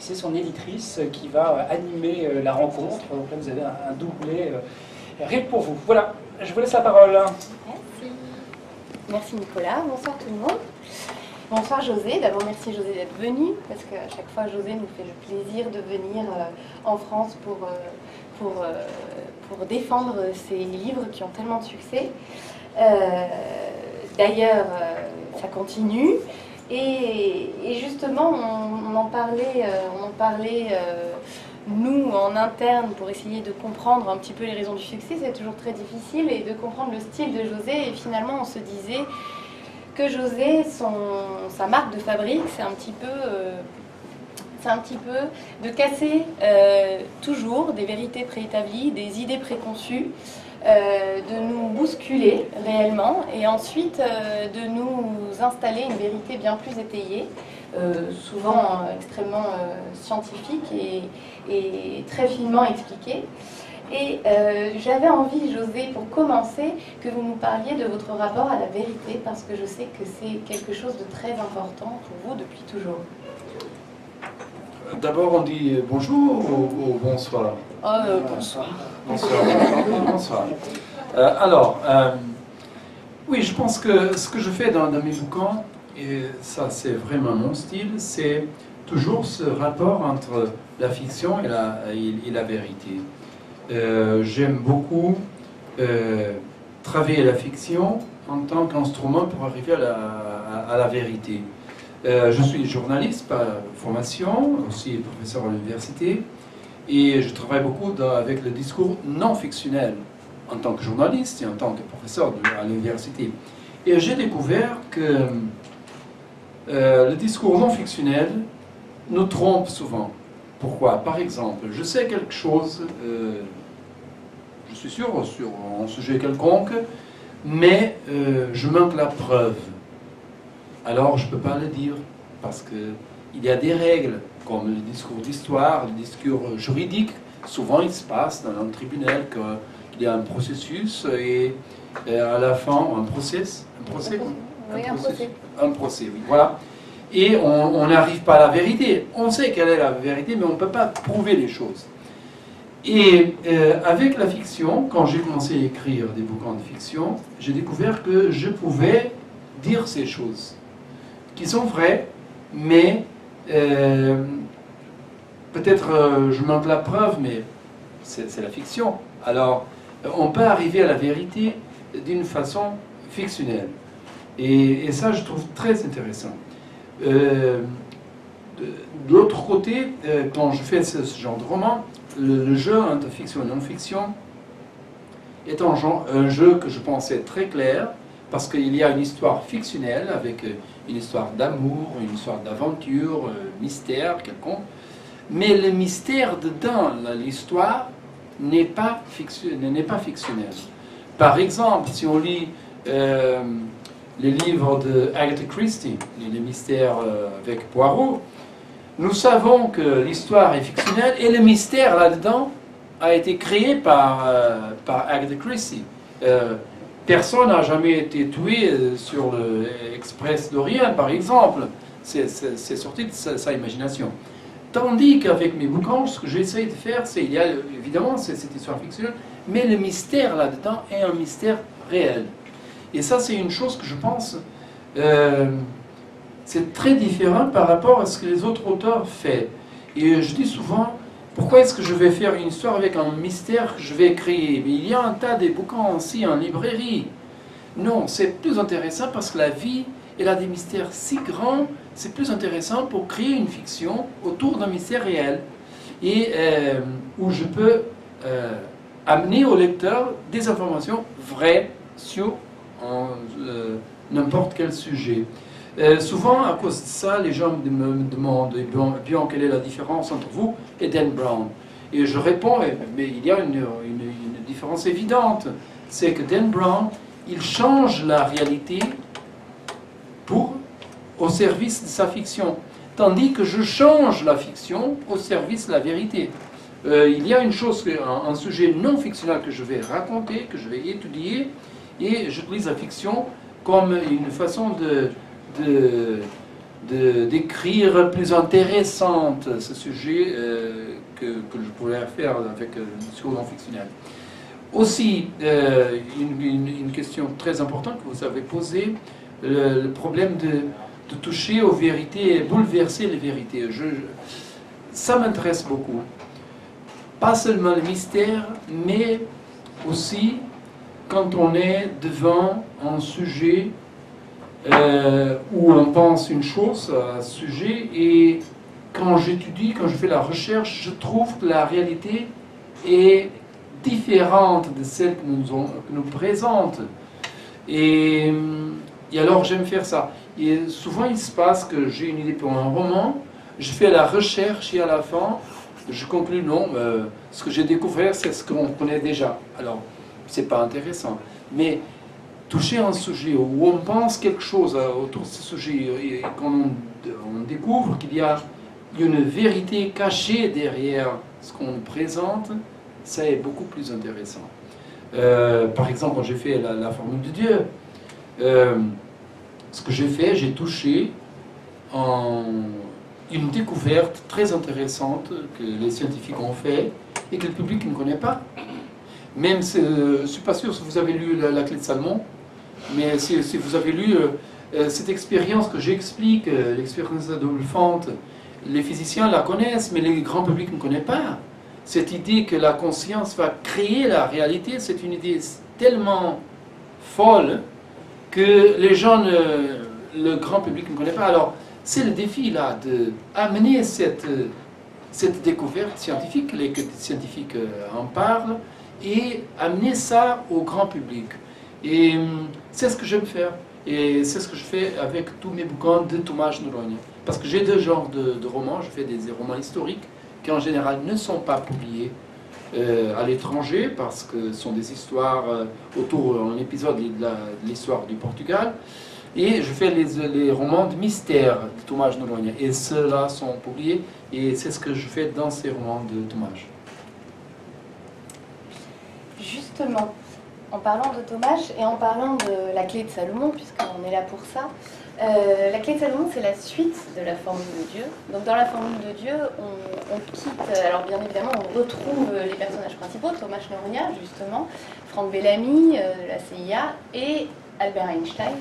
c'est son éditrice qui va animer la rencontre. Donc là, vous avez un doublé rien que pour vous. Voilà, je vous laisse la parole. Merci. Merci Nicolas, bonsoir tout le monde. Bonsoir José, d'abord merci José d'être venu, parce qu'à chaque fois José nous fait le plaisir de venir en France pour défendre ces livres qui ont tellement de succès. D'ailleurs, ça continue. Et justement, on en parlait nous, en interne, pour essayer de comprendre un petit peu les raisons du succès. C'est toujours très difficile, et de comprendre le style de José. Et finalement, on se disait que José, sa marque de fabrique, c'est un petit peu de casser toujours des vérités préétablies, des idées préconçues, de nous bousculer réellement, et ensuite de nous installer une vérité bien plus étayée, souvent extrêmement scientifique et très finement expliquée. Et j'avais envie, José, pour commencer, que vous nous parliez de votre rapport à la vérité, parce que je sais que c'est quelque chose de très important pour vous depuis toujours. D'abord, on dit bonjour ou bonsoir? Bonsoir. Bonsoir. Bonsoir. Alors, oui, je pense que ce que je fais dans mes bouquins, et ça c'est vraiment mon style, c'est toujours ce rapport entre la fiction et la vérité. J'aime beaucoup travailler la fiction en tant qu'instrument pour arriver à la vérité. Je suis journaliste par formation, aussi professeur à l'université, et je travaille beaucoup avec le discours non fictionnel en tant que journaliste et en tant que professeur à l'université. Et j'ai découvert que le discours non fictionnel nous trompe souvent. Pourquoi? Par exemple, je sais quelque chose, je suis sûr sur un sujet quelconque, mais je manque la preuve. Alors je ne peux pas le dire, parce qu'il y a des règles, comme le discours d'histoire, le discours juridique. Souvent il se passe dans un tribunal qu'il y a un processus et à la fin un procès. Un procès, oui, voilà. Et on n'arrive pas à la vérité. On sait quelle est la vérité, mais on ne peut pas prouver les choses. Et avec la fiction, quand j'ai commencé à écrire des bouquins de fiction, j'ai découvert que je pouvais dire ces choses qui sont vraies, mais peut-être je manque la preuve, mais c'est la fiction. Alors, on peut arriver à la vérité d'une façon fictionnelle. Et ça, je trouve très intéressant. De l'autre côté, quand je fais ce genre de roman, le jeu entre fiction et non-fiction est un jeu que je pensais très clair, parce qu'il y a une histoire fictionnelle avec une histoire d'amour, une histoire d'aventure, mystère quelconque, mais le mystère dedans l'histoire n'est pas fictionnel. Par exemple, si on lit les livres de Agatha Christie, les mystères avec Poirot, nous savons que l'histoire est fictionnelle et le mystère là-dedans a été créé par Agatha Christie. Personne n'a jamais été tué sur l'Express d'Orient, par exemple. C'est sorti de sa imagination. Tandis qu'avec mes bouquins, ce que j'essaie de faire, c'est, il y a évidemment cette histoire fictionnelle, mais le mystère là-dedans est un mystère réel. Et ça, c'est une chose que je pense, c'est très différent par rapport à ce que les autres auteurs font. Et je dis souvent, pourquoi est-ce que je vais faire une histoire avec un mystère que je vais créer? Mais il y a un tas de bouquins aussi en librairie. Non, c'est plus intéressant parce que la vie, elle a des mystères si grands, c'est plus intéressant pour créer une fiction autour d'un mystère réel. Et où je peux amener au lecteur des informations vraies sur n'importe quel sujet. Souvent, à cause de ça, les gens me demandent bien quelle est la différence entre vous et Dan Brown. Et je réponds, mais il y a une différence évidente. C'est que Dan Brown, il change la réalité au service de sa fiction. Tandis que je change la fiction au service de la vérité. Il y a une chose, un sujet non fictionnel que je vais raconter, que je vais étudier, et j'utilise la fiction comme une façon d'écrire plus intéressante ce sujet que je pourrais faire sur le non-fictionnel. Aussi, une question très importante que vous avez posée, le problème de toucher aux vérités et bouleverser les vérités. Ça m'intéresse beaucoup. Pas seulement le mystère, mais aussi quand on est devant un sujet où on pense une chose à ce sujet, et quand j'étudie, quand je fais la recherche, je trouve que la réalité est différente de celle que nous présente. Et alors j'aime faire ça. Et souvent il se passe que j'ai une idée pour un roman, je fais la recherche et à la fin, je conclus non, ce que j'ai découvert c'est ce qu'on connaît déjà. Alors, c'est pas intéressant. Mais toucher un sujet où on pense quelque chose autour de ce sujet et quand on découvre qu'il y a une vérité cachée derrière ce qu'on présente, ça est beaucoup plus intéressant. Par exemple, quand j'ai fait la formule de Dieu, ce que j'ai fait, j'ai touché une découverte très intéressante que les scientifiques ont fait et que le public ne connaît pas. Même, je ne suis pas sûr si vous avez lu la clé de Salomon, mais si vous avez lu cette expérience que j'explique, l'expérience de double fente, les physiciens la connaissent, mais le grand public ne connaît pas. Cette idée que la conscience va créer la réalité, c'est une idée tellement folle que les gens, le grand public ne connaît pas. Alors, c'est le défi là, d'amener cette découverte scientifique, les scientifiques en parlent, et amener ça au grand public. Et c'est ce que j'aime faire. Et c'est ce que je fais avec tous mes bouquins de Tomáš Noronha. Parce que j'ai deux genres de romans. Je fais des romans historiques qui en général ne sont pas publiés à l'étranger parce que ce sont des histoires autour d'un épisode de l'histoire du Portugal. Et je fais les romans de mystère de Tomáš Noronha. Et ceux-là sont publiés. Et c'est ce que je fais dans ces romans de Tomáš. Justement, en parlant de Tomáš et en parlant de la clé de Salomon, puisqu'on est là pour ça, la clé de Salomon, c'est la suite de la formule de Dieu. Donc dans la formule de Dieu, on quitte, alors bien évidemment, on retrouve les personnages principaux, Tomáš Noronha, justement, Franck Bellamy, de la CIA, et Albert Einstein.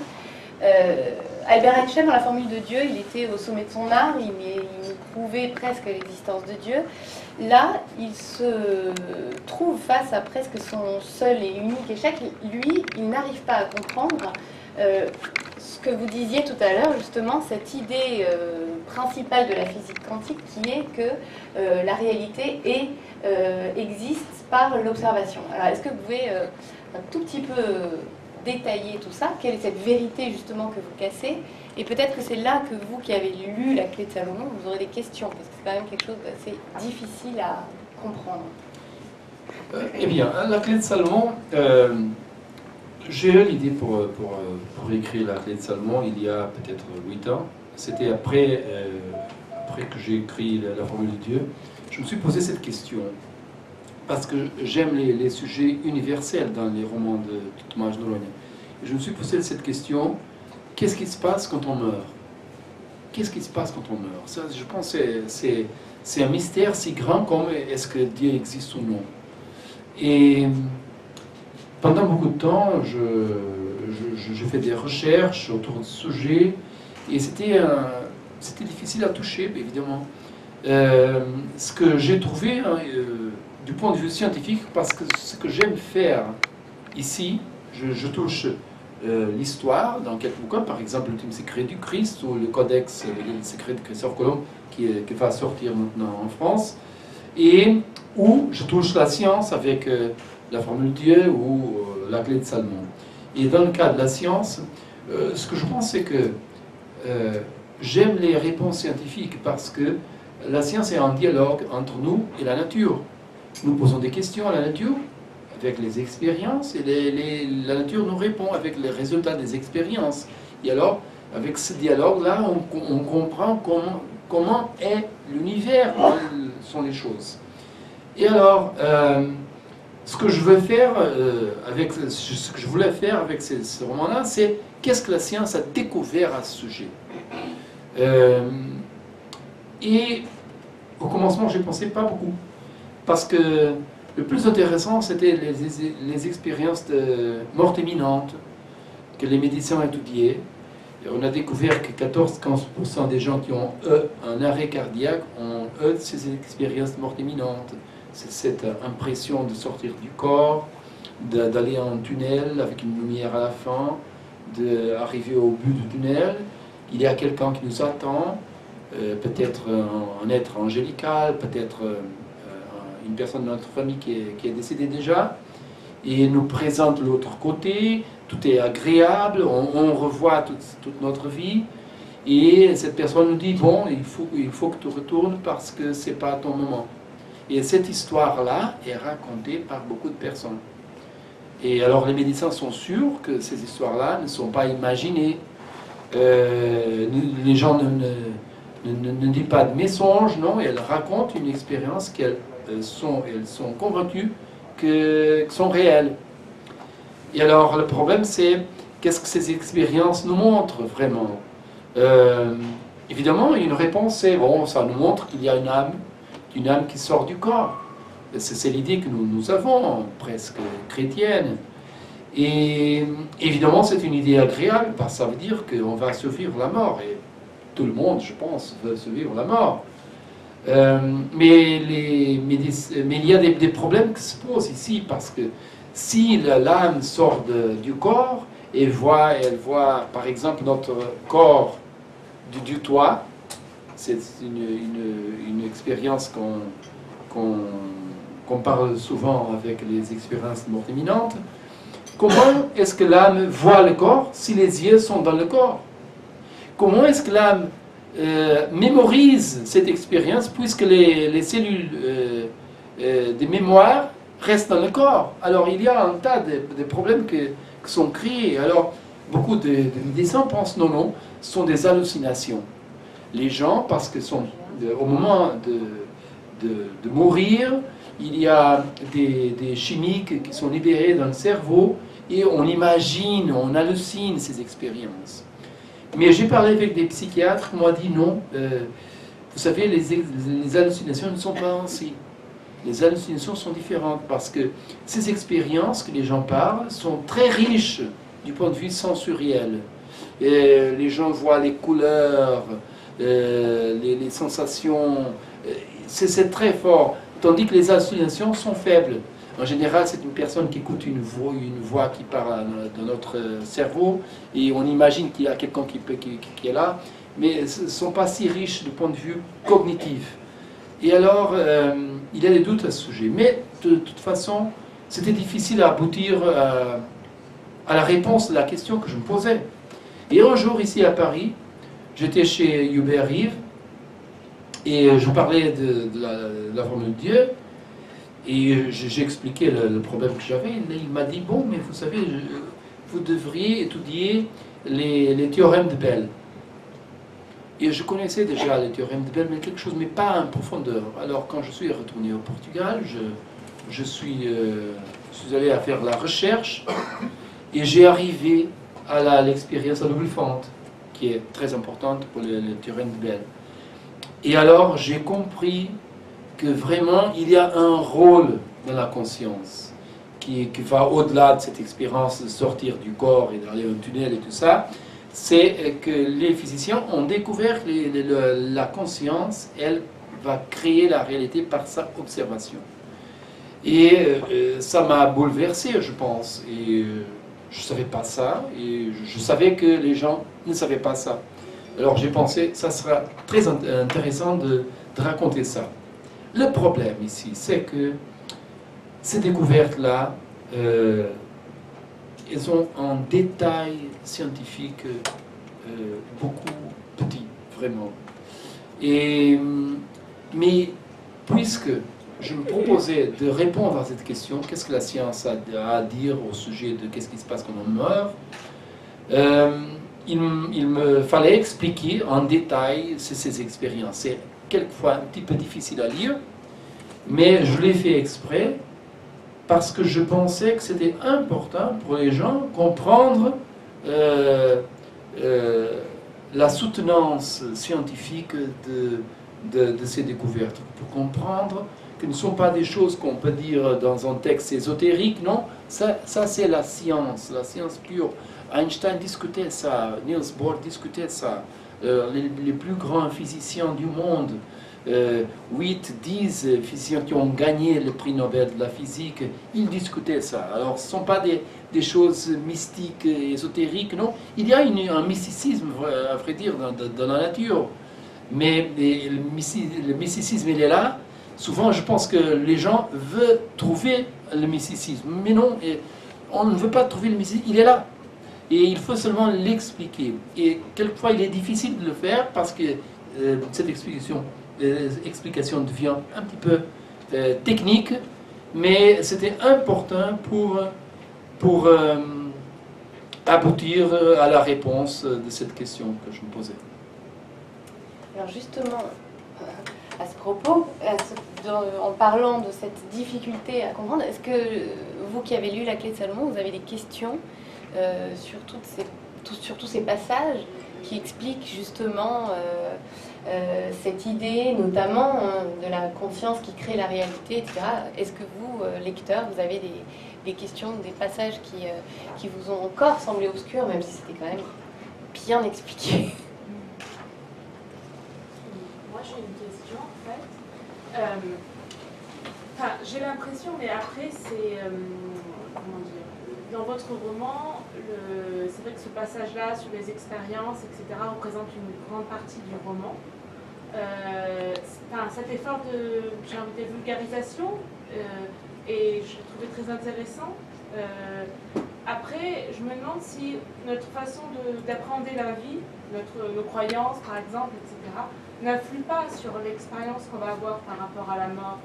Albert Einstein, dans la formule de Dieu, il était au sommet de son art, il prouvait presque l'existence de Dieu. Là, il se trouve face à presque son seul et unique échec. Lui, il n'arrive pas à comprendre ce que vous disiez tout à l'heure, justement, cette idée principale de la physique quantique qui est que la réalité existe par l'observation. Alors, est-ce que vous pouvez un tout petit peu détailler tout ça? Quelle est cette vérité, justement, que vous cassez? Et peut-être que c'est là que vous, qui avez lu la clé de Salomon, vous aurez des questions, parce que c'est quand même quelque chose d'assez difficile à comprendre. Eh bien, la clé de Salomon, j'ai eu l'idée pour écrire la clé de Salomon il y a peut-être 8 ans. C'était après que j'ai écrit la formule de Dieu. Je me suis posé cette question, parce que j'aime les sujets universels dans les romans de Tomáš Noronha. Et je me suis posé cette question, qu'est-ce qui se passe quand on meurt? Qu'est-ce qui se passe quand on meurt? Ça, je pense que c'est un mystère si grand comme est-ce que Dieu existe ou non. Et pendant beaucoup de temps, je fais des recherches autour de ce sujet, et c'était difficile à toucher, évidemment. Ce que j'ai trouvé, du point de vue scientifique, parce que ce que j'aime faire ici, je touche l'histoire dans quelques bouquins, par exemple l'ultime secret du Christ ou le codex, le secret de Christophe Colomb qui va sortir maintenant en France, et où je touche la science avec la formule de Dieu ou la clé de Salomon. Et dans le cas de la science, ce que je pense c'est que j'aime les réponses scientifiques parce que la science est un dialogue entre nous et la nature. Nous posons des questions à la nature avec les expériences, et la nature nous répond avec les résultats des expériences. Et alors, avec ce dialogue-là, on comprend comment est l'univers, comment sont les choses. Et alors, ce que je veux faire, ce que je voulais faire avec ce roman-là, c'est qu'est-ce que la science a découvert à ce sujet. Et au commencement, j'ai pensé pas beaucoup. Parce que le plus intéressant, c'était les expériences de mort imminente que les médecins étudiaient. Et on a découvert que 14-15% des gens qui ont un arrêt cardiaque ont ces expériences de mort imminente. C'est cette impression de sortir du corps, d'aller en tunnel avec une lumière à la fin, d'arriver au but du tunnel. Il y a quelqu'un qui nous attend, peut-être un être angélical, peut-être une personne de notre famille qui est décédée déjà, et nous présente l'autre côté. Tout est agréable, on revoit toute notre vie, et cette personne nous dit, bon, il faut que tu retournes parce que c'est pas ton moment. Et cette histoire-là est racontée par beaucoup de personnes. Et alors les médecins sont sûrs que ces histoires-là ne sont pas imaginées. Les gens ne disent pas de mensonges, non, elles racontent une expérience qu'elles sont convaincues que sont réelles. Et alors le problème c'est, qu'est-ce que ces expériences nous montrent vraiment? Évidemment, une réponse c'est, bon, ça nous montre qu'il y a une âme qui sort du corps. C'est l'idée que nous avons, presque chrétienne. Et évidemment, c'est une idée agréable, parce que ça veut dire qu'on va survivre la mort. Et tout le monde, je pense, veut survivre la mort. Mais il y a des problèmes qui se posent ici, parce que si l'âme sort du corps, elle voit par exemple notre corps du toit, c'est une expérience qu'on parle souvent avec les expériences de mort imminente. Comment est-ce que l'âme voit le corps si les yeux sont dans le corps? Comment est-ce que l'âme mémorise cette expérience puisque les cellules de mémoire restent dans le corps? Alors il y a un tas de problèmes qui sont créés. Alors beaucoup de médecins pensent non, ce sont des hallucinations. Les gens, parce que au moment de mourir, il y a des chimiques qui sont libérées dans le cerveau et on imagine, on hallucine ces expériences. Mais j'ai parlé avec des psychiatres qui m'ont dit non, vous savez, les hallucinations ne sont pas ainsi. Les hallucinations sont différentes parce que ces expériences que les gens parlent sont très riches du point de vue sensoriel. Et les gens voient les couleurs, les sensations, c'est très fort. Tandis que les hallucinations sont faibles. En général, c'est une personne qui écoute une voix qui parle dans notre cerveau et on imagine qu'il y a quelqu'un qui est là, mais ce ne sont pas si riches du point de vue cognitif. Et alors, il y a des doutes à ce sujet. Mais de toute façon, c'était difficile à aboutir à la réponse de la question que je me posais. Et un jour, ici à Paris, j'étais chez Hubert Reeves et je parlais de la formule de Dieu. Et j'ai expliqué le problème que j'avais. Il m'a dit, bon, mais vous savez, vous devriez étudier les théorèmes de Bell. Et je connaissais déjà les théorèmes de Bell, mais quelque chose, mais pas en profondeur. Alors, quand je suis retourné au Portugal, je suis allé à faire la recherche et j'ai arrivé à l'expérience à double fente, qui est très importante pour le théorème de Bell. Et alors, j'ai compris que vraiment, il y a un rôle dans la conscience qui va au-delà de cette expérience de sortir du corps et d'aller au tunnel et tout ça. C'est que les physiciens ont découvert que la conscience, elle, va créer la réalité par sa observation. Et ça m'a bouleversé, je pense. Et je ne savais pas ça. Et je savais que les gens ne savaient pas ça. Alors j'ai pensé, ça sera très intéressant de raconter ça. Le problème ici, c'est que ces découvertes-là, elles ont un détail scientifique beaucoup petit, vraiment. Mais puisque je me proposais de répondre à cette question, qu'est-ce que la science a à dire au sujet de qu'est-ce qui se passe quand on meurt, il me fallait expliquer en détail ces expériences. C'est quelquefois un petit peu difficile à lire, mais je l'ai fait exprès parce que je pensais que c'était important pour les gens comprendre la soutenance scientifique de ces découvertes, pour comprendre que ne sont pas des choses qu'on peut dire dans un texte ésotérique, non, ça c'est la science pure. Einstein discutait ça, Niels Bohr discutait ça, les plus grands physiciens du monde, 8, 10 physiciens qui ont gagné le prix Nobel de la physique, ils discutaient ça. Alors ce ne sont pas des choses mystiques, ésotériques, non. Il y a un mysticisme, à vrai dire, dans la nature. Mais le mysticisme, il est là. Souvent, je pense que les gens veulent trouver le mysticisme. Mais non, on ne veut pas trouver le mysticisme, il est là. Et il faut seulement l'expliquer. Et quelquefois, il est difficile de le faire parce que cette explication devient un petit peu technique, mais c'était important pour aboutir à la réponse de cette question que je me posais. Alors justement, à ce propos, en parlant de cette difficulté à comprendre, est-ce que vous qui avez lu la Clé de Salomon, vous avez des questions sur tous ces passages qui expliquent justement cette idée, notamment de la conscience qui crée la réalité, etc. Est-ce que vous, lecteurs, vous avez des questions, des passages qui vous ont encore semblé obscurs, même si c'était quand même bien expliqué? Moi, j'ai une question, en fait. J'ai l'impression, mais après, c'est... comment dire? Dans votre roman, c'est vrai que ce passage-là sur les expériences, etc., représente une grande partie du roman. Cet effort de, j'ai envie de dire, vulgarisation, et je le trouvais très intéressant. Après, je me demande si notre façon d'appréhender la vie, nos croyances, par exemple, etc., n'influe pas sur l'expérience qu'on va avoir par rapport à la mort.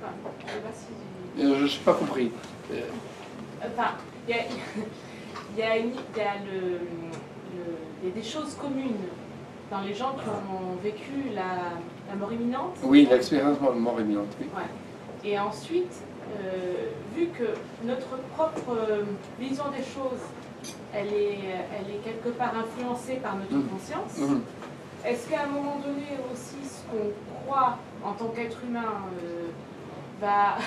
Enfin, je ne sais pas si... Je n'ai pas compris. Enfin, il y a des choses communes dans les gens qui ont vécu la mort imminente. Oui, l'expérience de mort imminente, oui. Ouais. Et ensuite, vu que notre propre vision des choses, elle est quelque part influencée par notre conscience, est-ce qu'à un moment donné aussi, ce qu'on croit en tant qu'être humain va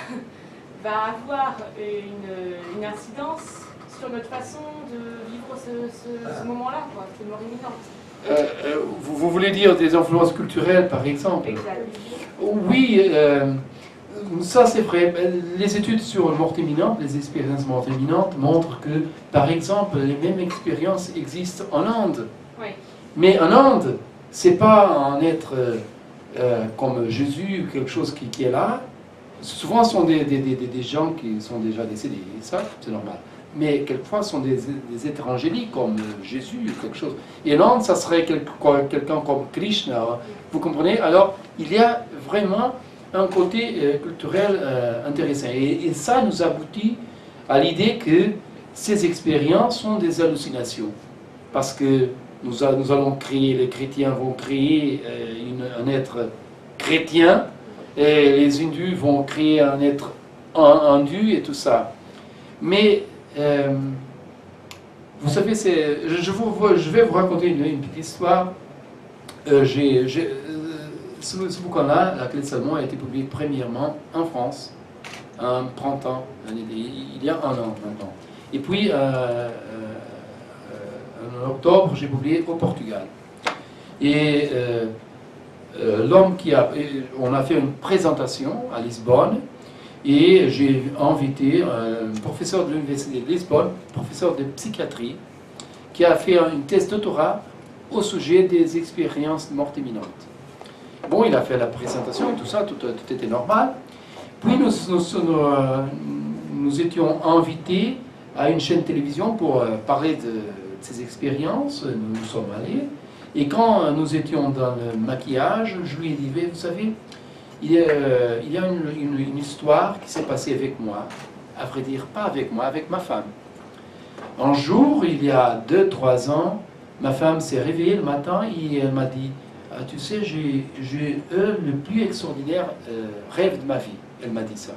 avoir une incidence sur notre façon de vivre ce moment-là, quoi, cette mort imminente? Vous voulez dire des influences culturelles, par exemple? Exact. Oui, ça c'est vrai. Les études sur la mort imminente, les expériences mort imminente, montrent que, par exemple, les mêmes expériences existent en Inde. Oui. Mais en Inde, c'est pas un être comme Jésus, quelque chose qui est là. Souvent, ce sont des gens qui sont déjà décédés, ça, c'est normal. Mais quelquefois, ce sont des êtres angéliques, comme Jésus, quelque chose. Et non, ça serait quelqu'un comme Krishna, hein. Vous comprenez? Alors, il y a vraiment un côté culturel intéressant. Et ça nous aboutit à l'idée que ces expériences sont des hallucinations. Parce que nous allons créer, les chrétiens vont créer un être chrétien, et les hindus vont créer un être hindu et tout ça. Mais, vous savez, je vais vous raconter une petite histoire. Ce bouquin-là, La Clé de Salomon, a été publié premièrement en France, en printemps, il y a un an maintenant. Et puis, en octobre, j'ai publié au Portugal. Et on a fait une présentation à Lisbonne et j'ai invité un professeur de l'université de Lisbonne, professeur de psychiatrie, qui a fait une thèse de doctorat au sujet des expériences de mort imminente. Bon, il a fait la présentation et tout ça, tout était normal. Puis nous étions invités à une chaîne de télévision pour parler de ces expériences. Nous sommes allés. Et quand nous étions dans le maquillage, je lui ai dit, vous savez, il y a une histoire qui s'est passée avec moi. À vrai dire, pas avec moi, avec ma femme. Un jour, il y a 2-3 ans, ma femme s'est réveillée le matin et elle m'a dit, ah, tu sais, j'ai eu le plus extraordinaire rêve de ma vie. Elle m'a dit ça.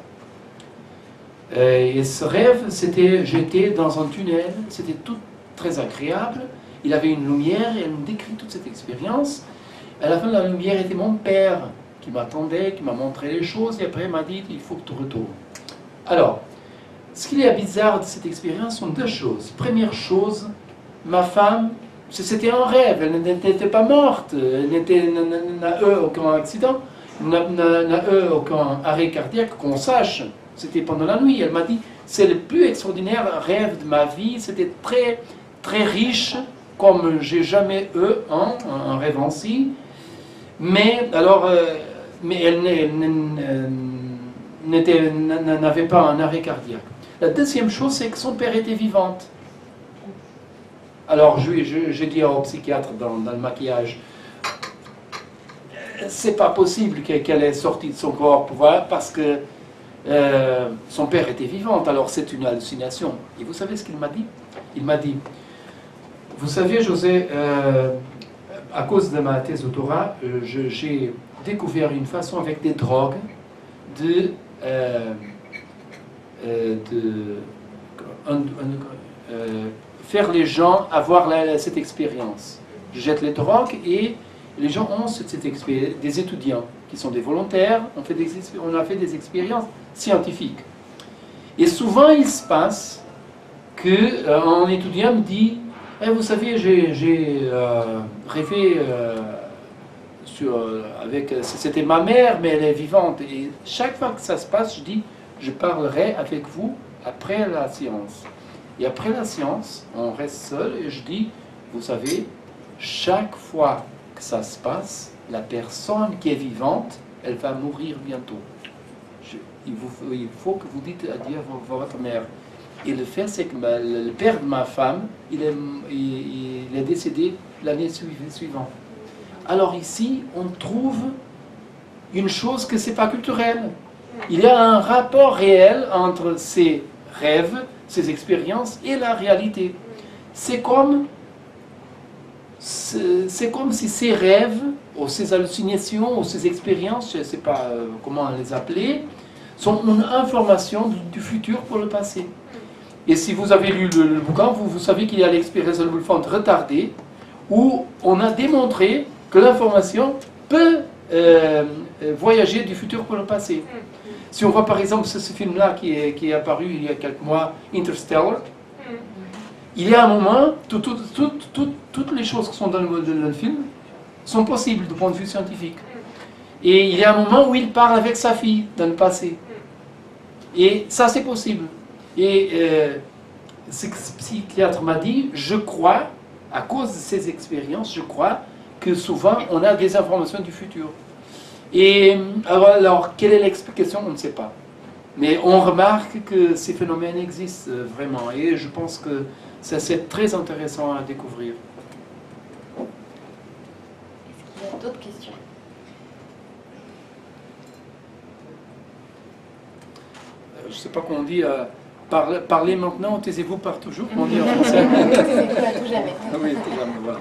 Et ce rêve, j'étais dans un tunnel, c'était tout très agréable. il avait une lumière et elle me décrit toute cette expérience. À la fin, la lumière était mon père qui m'attendait, qui m'a montré les choses et après il m'a dit il faut que tu retournes. Alors, ce qui est bizarre de cette expérience sont deux choses. Première chose, ma femme, c'était un rêve, elle n'était pas morte, elle n'a eu aucun accident, n'a eu aucun arrêt cardiaque qu'on sache. C'était pendant la nuit. Elle m'a dit c'est le plus extraordinaire rêve de ma vie, c'était très, très riche, comme j'ai jamais eu un rêve ainsi. Mais alors, mais elle n'avait pas un arrêt cardiaque. La deuxième chose, c'est que son père était vivante. Alors, j'ai dit au psychiatre dans le maquillage, c'est pas possible qu'elle ait sorti de son corps parce que son père était vivant, alors c'est une hallucination. Et vous savez ce qu'il m'a dit? Il m'a dit, vous savez José, à cause de ma thèse doctorat, j'ai découvert une façon avec des drogues de faire les gens avoir cette expérience. Je jette les drogues et les gens ont cette expérience, des étudiants qui sont des volontaires, on a fait des expériences scientifiques. Et souvent il se passe qu'un étudiant me dit eh, vous savez, j'ai rêvé c'était ma mère, mais elle est vivante. Et chaque fois que ça se passe, je dis, je parlerai avec vous après la séance. Et après la séance, on reste seul et je dis, vous savez, chaque fois que ça se passe, la personne qui est vivante, elle va mourir bientôt. Il faut que vous dites adieu à votre mère. Et le fait, c'est que le père de ma femme, il est décédé l'année suivante. Alors ici, on trouve une chose que ce n'est pas culturel. Il y a un rapport réel entre ces rêves, ces expériences et la réalité. C'est comme si ces rêves, ou ces hallucinations, ou ces expériences, je ne sais pas comment les appeler, sont une information du futur pour le passé. Et si vous avez lu le bouquin, vous savez qu'il y a l'expérience retardée, où on a démontré que l'information peut voyager du futur pour le passé. Si on voit par exemple ce film-là qui est apparu il y a quelques mois, Interstellar, il y a un moment, toutes les choses qui sont dans le film sont possibles du point de vue scientifique. Et il y a un moment où il parle avec sa fille dans le passé. Et ça, c'est possible. Et ce psychiatre m'a dit, je crois, à cause de ces expériences, je crois que souvent on a des informations du futur. Et alors quelle est l'explication? On ne sait pas. Mais on remarque que ces phénomènes existent vraiment. Et je pense que c'est très intéressant à découvrir. Est-ce qu'il y a d'autres questions? Je ne sais pas comment on dit, parlez maintenant, taisez-vous par toujours, comment on dit en français? Taisez-vous à tout jamais. Oui, tout jamais, voilà.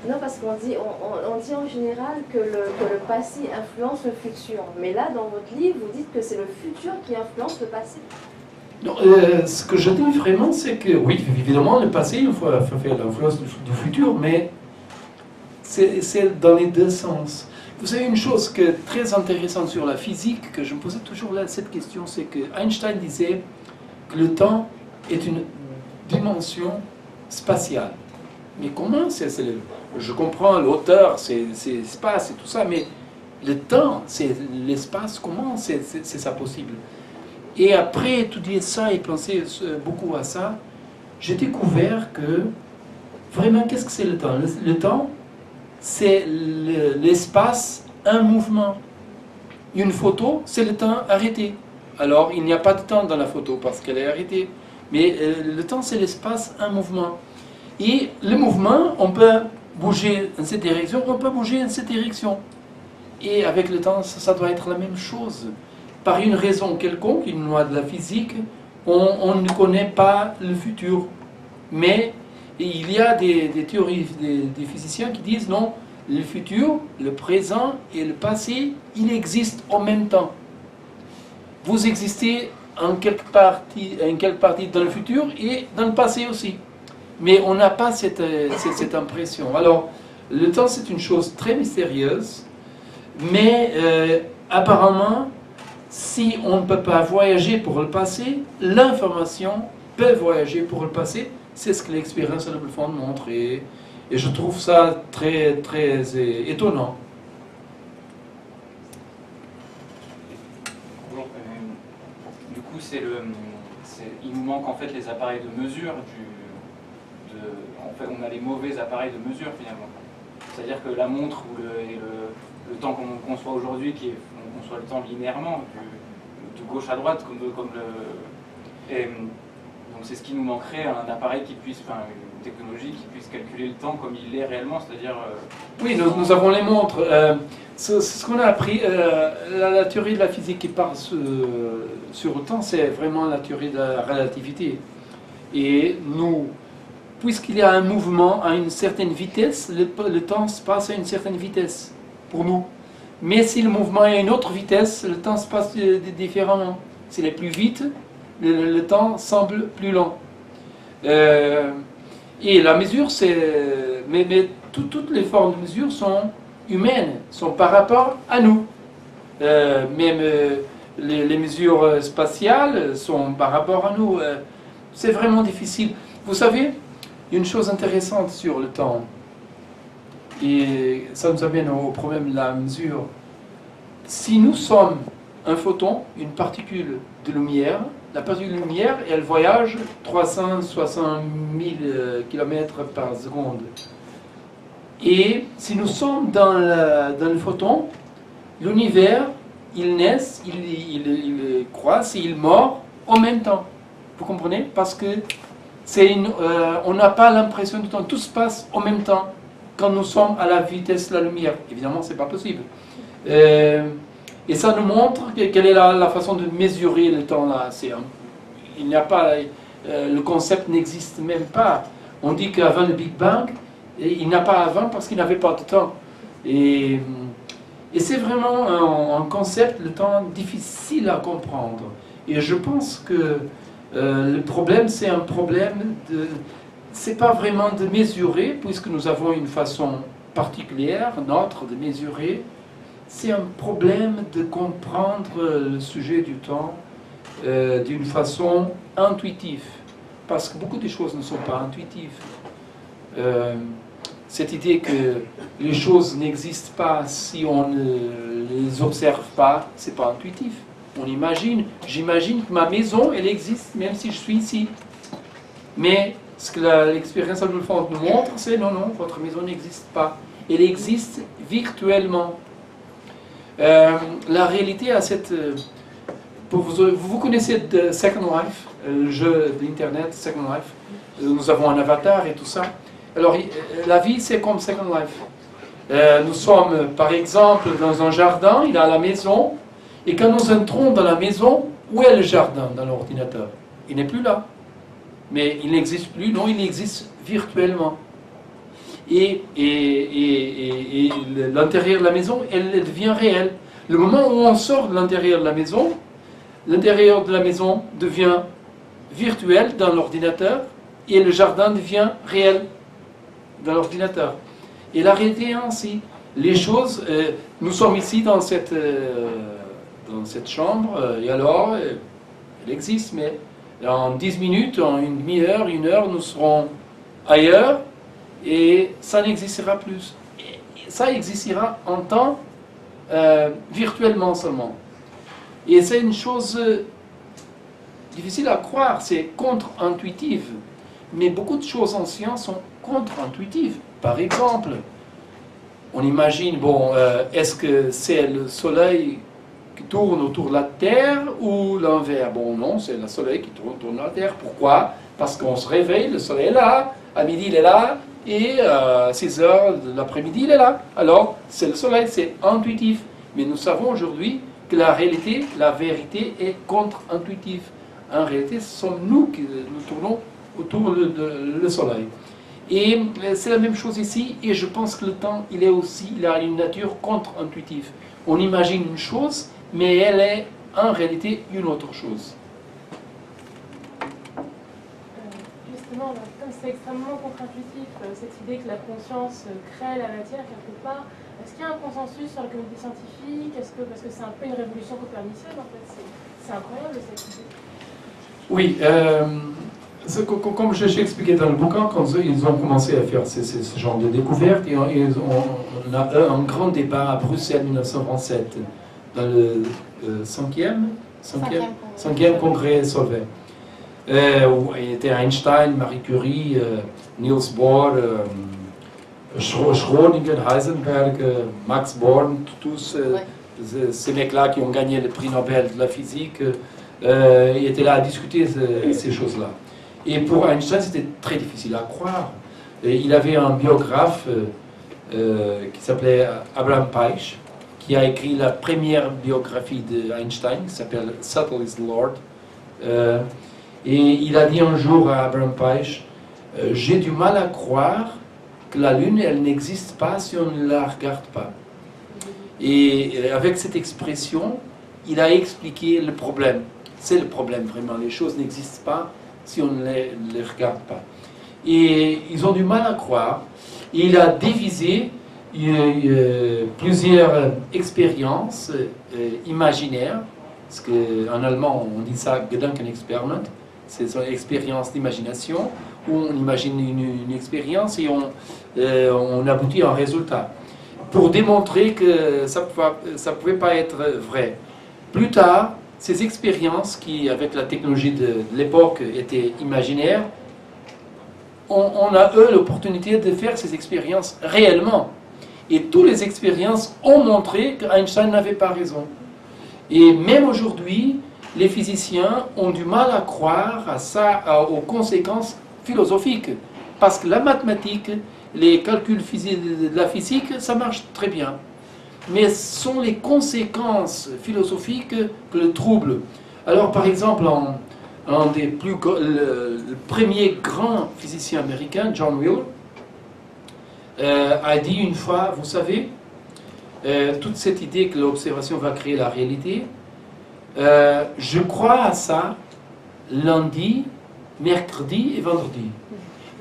Non, parce qu'on dit, on dit en général que le passé influence le futur. Mais là, dans votre livre, vous dites que c'est le futur qui influence le passé. Non, ce que je dis vraiment, c'est que, oui, évidemment, le passé, il faut faire l'influence du futur, mais c'est dans les deux sens. Vous savez, une chose très intéressante sur la physique, que je me posais toujours là, cette question, c'est que Einstein disait que le temps est une dimension spatiale. Mais comment je comprends l'auteur, c'est l'espace et tout ça, mais le temps, c'est l'espace, comment c'est ça possible? Et après étudier ça et penser beaucoup à ça, j'ai découvert que, vraiment, qu'est-ce que c'est le temps? Le temps, c'est l'espace, un mouvement. Une photo, c'est le temps arrêté. Alors, il n'y a pas de temps dans la photo parce qu'elle est arrêtée. Mais le temps, c'est l'espace, un mouvement. Et le mouvement, on peut bouger dans cette direction, on peut bouger dans cette direction. Et avec le temps, ça doit être la même chose. Par une raison quelconque, une loi de la physique, on ne connaît pas le futur. Mais il y a des théories des physiciens qui disent non, le futur, le présent et le passé, ils existent en même temps. Vous existez en quelque partie dans le futur et dans le passé aussi. mais on n'a pas cette impression. Alors, le temps, c'est une chose très mystérieuse, mais apparemment, si on ne peut pas voyager pour le passé, l'information peut voyager pour le passé. C'est ce que l'expérience de Double Fond montre, et je trouve ça très, très étonnant. Bonjour. Du coup, il nous manque en fait les appareils de mesure en fait, on a les mauvais appareils de mesure finalement. C'est-à-dire que la montre ou le temps qu'on conçoit aujourd'hui, on conçoit le temps linéairement, de gauche à droite, donc c'est ce qui nous manquerait, un appareil une technologie qui puisse calculer le temps comme il est réellement, c'est-à-dire... Oui, nous avons les montres. Ce qu'on a appris, la théorie de la physique qui part sur le temps, c'est vraiment la théorie de la relativité. Et nous, puisqu'il y a un mouvement à une certaine vitesse, le temps se passe à une certaine vitesse pour nous. Mais si le mouvement est à une autre vitesse, le temps se passe différemment. S'il est plus vite, le temps semble plus lent. Et la mesure, mais toutes les formes de mesure sont humaines, sont par rapport à nous. Même les mesures spatiales sont par rapport à nous. C'est vraiment difficile. Vous savez, il y a une chose intéressante sur le temps, et ça nous amène au problème de la mesure. Si nous sommes un photon, une particule de lumière, la particule de lumière, elle voyage 360 000 km par seconde. Et si nous sommes dans le photon, l'univers, il naît, il croît et il meurt en même temps. Vous comprenez? Parce que on n'a pas l'impression du temps. Tout se passe en même temps quand nous sommes à la vitesse de la lumière. Évidemment, ce n'est pas possible. Et ça nous montre quelle est la façon de mesurer le temps là. Il n'y a pas, le concept n'existe même pas. On dit qu'avant le Big Bang, il n'y a pas avant parce qu'il n'avait pas de temps. Et c'est vraiment un concept, le temps, difficile à comprendre. Et je pense que le problème, c'est un problème c'est pas vraiment de mesurer, puisque nous avons une façon particulière, notre, de mesurer. C'est un problème de comprendre le sujet du temps d'une façon intuitive. Parce que beaucoup de choses ne sont pas intuitives. Cette idée que les choses n'existent pas si on ne les observe pas, c'est pas intuitif. On imagine, j'imagine que ma maison, elle existe même si je suis ici. Mais ce que l'expérience de Double Fond nous montre, c'est non, votre maison n'existe pas. Elle existe virtuellement. La réalité a cette... vous connaissez Second Life, le jeu d'Internet Second Life. Nous avons un avatar et tout ça. Alors, la vie, c'est comme Second Life. Nous sommes, par exemple, dans un jardin, il y a la maison, et quand nous entrons dans la maison, où est le jardin dans l'ordinateur? Il n'est plus là. Mais il n'existe plus, non, il existe virtuellement. Et l'intérieur de la maison, elle devient réelle. Le moment où on sort de l'intérieur de la maison devient virtuel dans l'ordinateur, et le jardin devient réel dans l'ordinateur. Et la réalité est ainsi. Les choses, nous sommes ici dans cette chambre, et alors, elle existe, mais en 10 minutes, en une demi-heure, une heure, nous serons ailleurs, et ça n'existera plus. Et ça existera en temps, virtuellement seulement. Et c'est une chose difficile à croire, c'est contre-intuitive. Mais beaucoup de choses en science sont contre-intuitives. Par exemple, on imagine, est-ce que c'est le Soleil qui tourne autour de la Terre ou l'inverse? Bon, non, c'est le Soleil qui tourne autour de la Terre. Pourquoi? Parce qu'on se réveille, le Soleil est là, à midi il est là, et à 6 heures de l'après-midi il est là. Alors, c'est le Soleil, c'est intuitif. Mais nous savons aujourd'hui que la réalité, la vérité est contre-intuitive. En réalité, ce sommes nous qui nous tournons autour du Soleil. Et c'est la même chose ici, et je pense que le temps, il a une nature contre-intuitive. On imagine une chose, mais elle est en réalité une autre chose. Juste justement, comme c'est extrêmement contre-intuitif, cette idée que la conscience crée la matière quelque part, est-ce qu'il y a un consensus sur la communauté scientifique? Parce que c'est un peu une révolution copernicienne en fait, c'est incroyable cette idée. Oui, comme j'ai expliqué dans le bouquin, quand ils ont commencé à faire ce genre de découvertes, on a eu un grand débat à Bruxelles en 1927, dans le 5e congrès Solvay. Où il était Einstein, Marie Curie, Niels Bohr, Schrödinger, Heisenberg, Max Born, tous ces mecs-là qui ont gagné le prix Nobel de la physique, ils étaient là à discuter ces choses-là. Et pour Einstein, c'était très difficile à croire. Et il avait un biographe qui s'appelait Abraham Peisch, qui a écrit la première biographie d'Einstein, qui s'appelle Subtle is the Lord. Et il a dit un jour à Abraham Peisch, j'ai du mal à croire que la Lune, elle n'existe pas si on ne la regarde pas. Et avec cette expression, il a expliqué le problème. C'est le problème vraiment, les choses n'existent pas si on ne les regarde pas. Et ils ont du mal à croire. Et il a divisé plusieurs expériences imaginaires, parce qu'en allemand on dit ça Gedankenexperiment, c'est une expérience d'imagination, où on imagine une expérience et on aboutit à un résultat, pour démontrer que ça ne pouvait pas être vrai. Plus tard, ces expériences qui, avec la technologie de l'époque, étaient imaginaires, on a eu l'opportunité de faire ces expériences réellement. Et toutes les expériences ont montré qu'Einstein n'avait pas raison. Et même aujourd'hui, les physiciens ont du mal à croire à ça, aux conséquences philosophiques. Parce que la mathématique, les calculs de la physique, ça marche très bien. Mais ce sont les conséquences philosophiques que le troublent. Alors, par exemple, le premier grand physicien américain, John Wheeler, a dit une fois, vous savez, toute cette idée que l'observation va créer la réalité, je crois à ça lundi, mercredi et vendredi.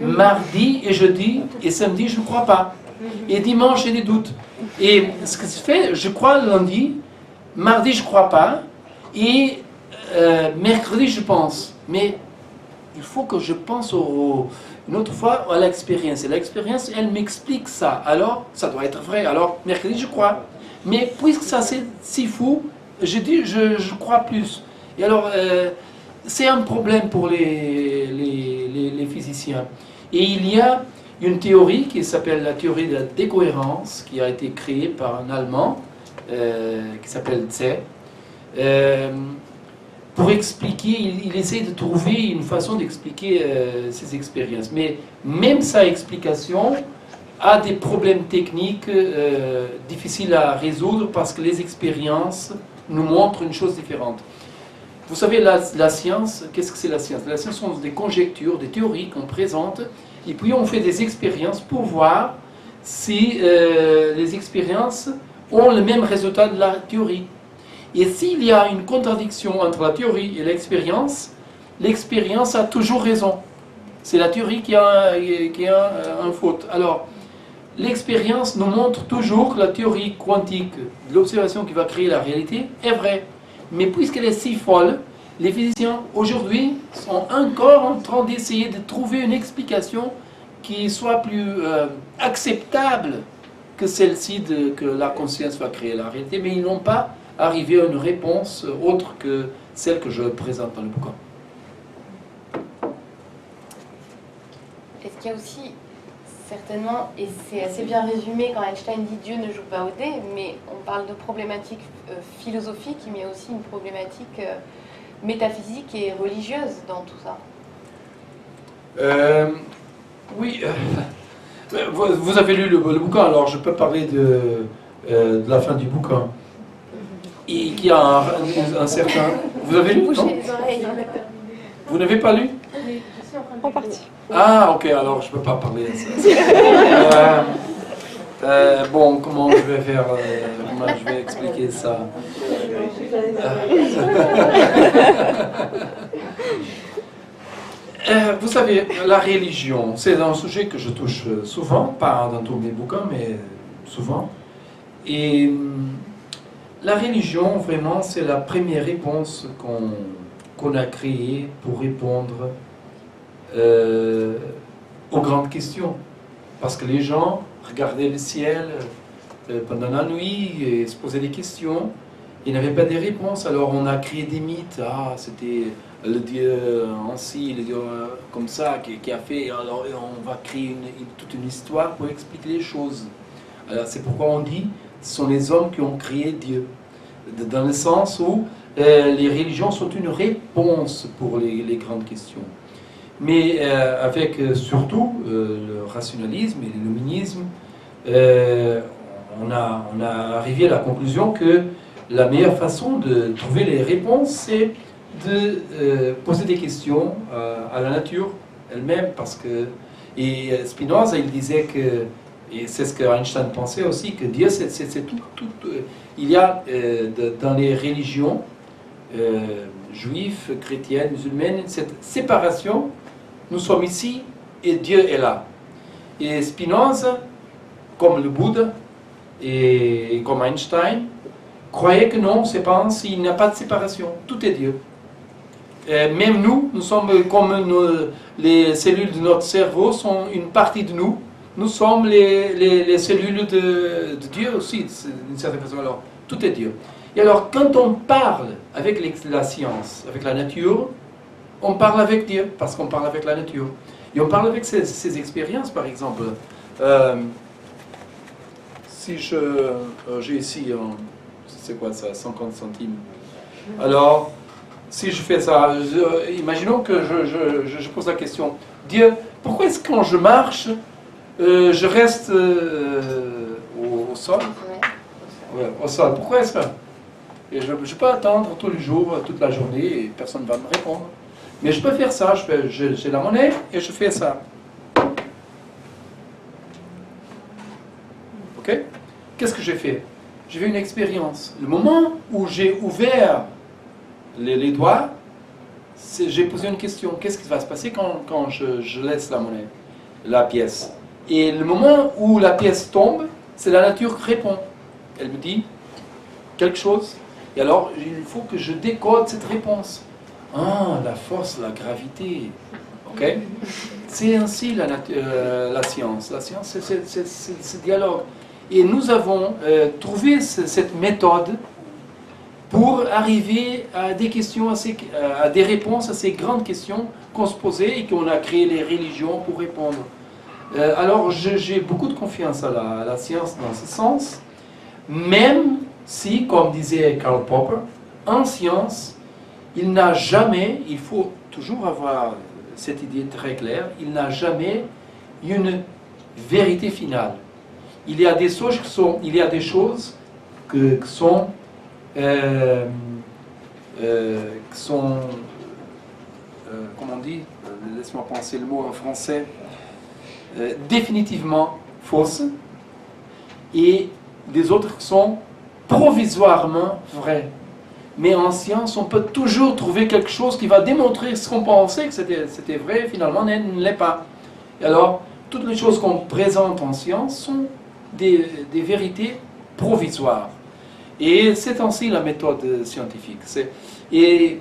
Mardi et jeudi et samedi, je ne crois pas. Et dimanche, j'ai des doutes. Et ce que je fais, je crois lundi, mardi, je ne crois pas, et mercredi, je pense. Mais il faut que je pense une autre fois à l'expérience. Et l'expérience, elle m'explique ça. Alors, ça doit être vrai. Alors, mercredi, je crois. Mais puisque ça, c'est si fou, je dis, je crois plus. Et alors, c'est un problème pour les physiciens. Et il y a une théorie qui s'appelle la théorie de la décohérence, qui a été créée par un Allemand, qui s'appelle Zeh. Pour expliquer, il essaie de trouver une façon d'expliquer ces expériences. Mais même sa explication a des problèmes techniques difficiles à résoudre parce que les expériences nous montrent une chose différente. Vous savez, la science, qu'est-ce que c'est la science? La science sont des conjectures, des théories qu'on présente, et puis on fait des expériences pour voir si les expériences ont le même résultat de la théorie. Et s'il y a une contradiction entre la théorie et l'expérience a toujours raison. C'est la théorie qui a un faute. Alors, l'expérience nous montre toujours que la théorie quantique de l'observation qui va créer la réalité est vraie. Mais puisqu'elle est si folle, les physiciens aujourd'hui sont encore en train d'essayer de trouver une explication qui soit plus acceptable que celle-ci que la conscience va créer la réalité, mais ils n'ont pas arrivé à une réponse autre que celle que je présente dans le bouquin. Est-ce qu'il y a aussi certainement, et c'est assez bien résumé quand Einstein dit Dieu ne joue pas au dé, mais on parle de problématiques philosophiques, mais il y a aussi une problématique métaphysique et religieuse dans tout ça. Oui, vous avez lu le bouquin, alors je peux parler de la fin du bouquin. Et qui a un certain... Vous avez lu? Non? Vous n'avez pas lu? En partie. Ah, ok, alors je ne peux pas parler de ça. Bon, comment je vais faire, comment je vais expliquer ça? Vous savez, la religion, c'est un sujet que je touche souvent, pas dans tous mes bouquins, mais souvent. Et la religion, vraiment, c'est la première réponse qu'on a créée pour répondre aux grandes questions. Parce que les gens regardaient le ciel pendant la nuit et se posaient des questions. Ils n'avaient pas de réponses, alors on a créé des mythes. Ah, c'était le Dieu ainsi, le Dieu comme ça qui a fait. Alors on va créer toute une histoire pour expliquer les choses. Alors c'est pourquoi on dit ce sont les hommes qui ont créé Dieu. Dans le sens où les religions sont une réponse pour les grandes questions. Mais avec surtout le rationalisme et l'illuminisme, on a arrivé à la conclusion que la meilleure façon de trouver les réponses, c'est de poser des questions à la nature elle-même, parce que Spinoza, il disait que, et c'est ce que Einstein pensait aussi, que Dieu, c'est tout. Il y a dans les religions juives, chrétiennes, musulmanes, cette séparation. Nous sommes ici et Dieu est là. Et Spinoza, comme le Bouddha et comme Einstein, croyait que non, c'est pas ainsi, il n'y a pas de séparation, tout est Dieu. Même nous sommes comme les cellules de notre cerveau sont une partie de nous. Nous sommes les cellules de Dieu aussi, d'une certaine façon. Alors, tout est Dieu. Et alors, quand on parle avec la science, avec la nature, on parle avec Dieu, parce qu'on parle avec la nature. Et on parle avec ses expériences, par exemple. Si j'ai ici, c'est quoi ça, 50 centimes. Alors, si je fais ça, imaginons que je pose la question, Dieu, pourquoi est-ce que quand je marche, je reste au sol? Ouais, au sol. Pourquoi est-ce que? Et je ne peux attendre tous les jours, toute la journée, et personne ne va me répondre. Mais je peux faire ça, j'ai la monnaie et je fais ça. Ok? Qu'est-ce que j'ai fait? J'ai fait une expérience. Le moment où j'ai ouvert les doigts, j'ai posé une question. Qu'est-ce qui va se passer quand je laisse la monnaie, la pièce? Et le moment où la pièce tombe, c'est la nature qui répond. Elle me dit quelque chose. Et alors, il faut que je décode cette réponse. Ah, la force, la gravité. Ok? C'est ainsi la science. La science, c'est ce dialogue. Et nous avons trouvé cette méthode pour arriver à des questions, à des réponses à ces grandes questions qu'on se posait et qu'on a créé les religions pour répondre. Alors, j'ai beaucoup de confiance à la science dans ce sens, même si, comme disait Karl Popper, en science, il n'a jamais, il faut toujours avoir cette idée très claire, il n'a jamais une vérité finale. Il y a des choses qui sont, comment on dit, laisse-moi penser le mot en français, définitivement fausses, et des autres qui sont provisoirement vraies. Mais en science, on peut toujours trouver quelque chose qui va démontrer ce qu'on pensait que c'était vrai, finalement, ne l'est pas. Et alors, toutes les choses qu'on présente en science sont des vérités provisoires. Et c'est ainsi la méthode scientifique. Et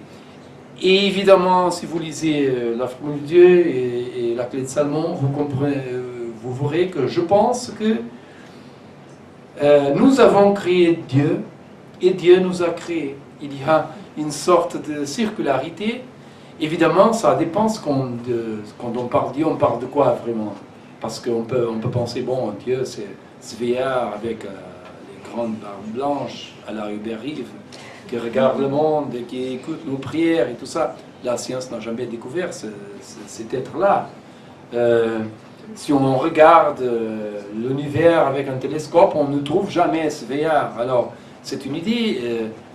évidemment, si vous lisez La formule de Dieu et La clé de Salomon, vous verrez que je pense que nous avons créé Dieu et Dieu nous a créés. Il y a une sorte de circularité. Évidemment, ça dépend quand on parle de Dieu, on parle de quoi vraiment? Parce qu'on peut penser, bon, Dieu, c'est ce vieillard avec les grandes barbes blanches à la Rue Rive, qui regarde le monde et qui écoute nos prières et tout ça. La science n'a jamais découvert cet être-là. Si on regarde l'univers avec un télescope, on ne trouve jamais ce vieillard. Alors, c'est une idée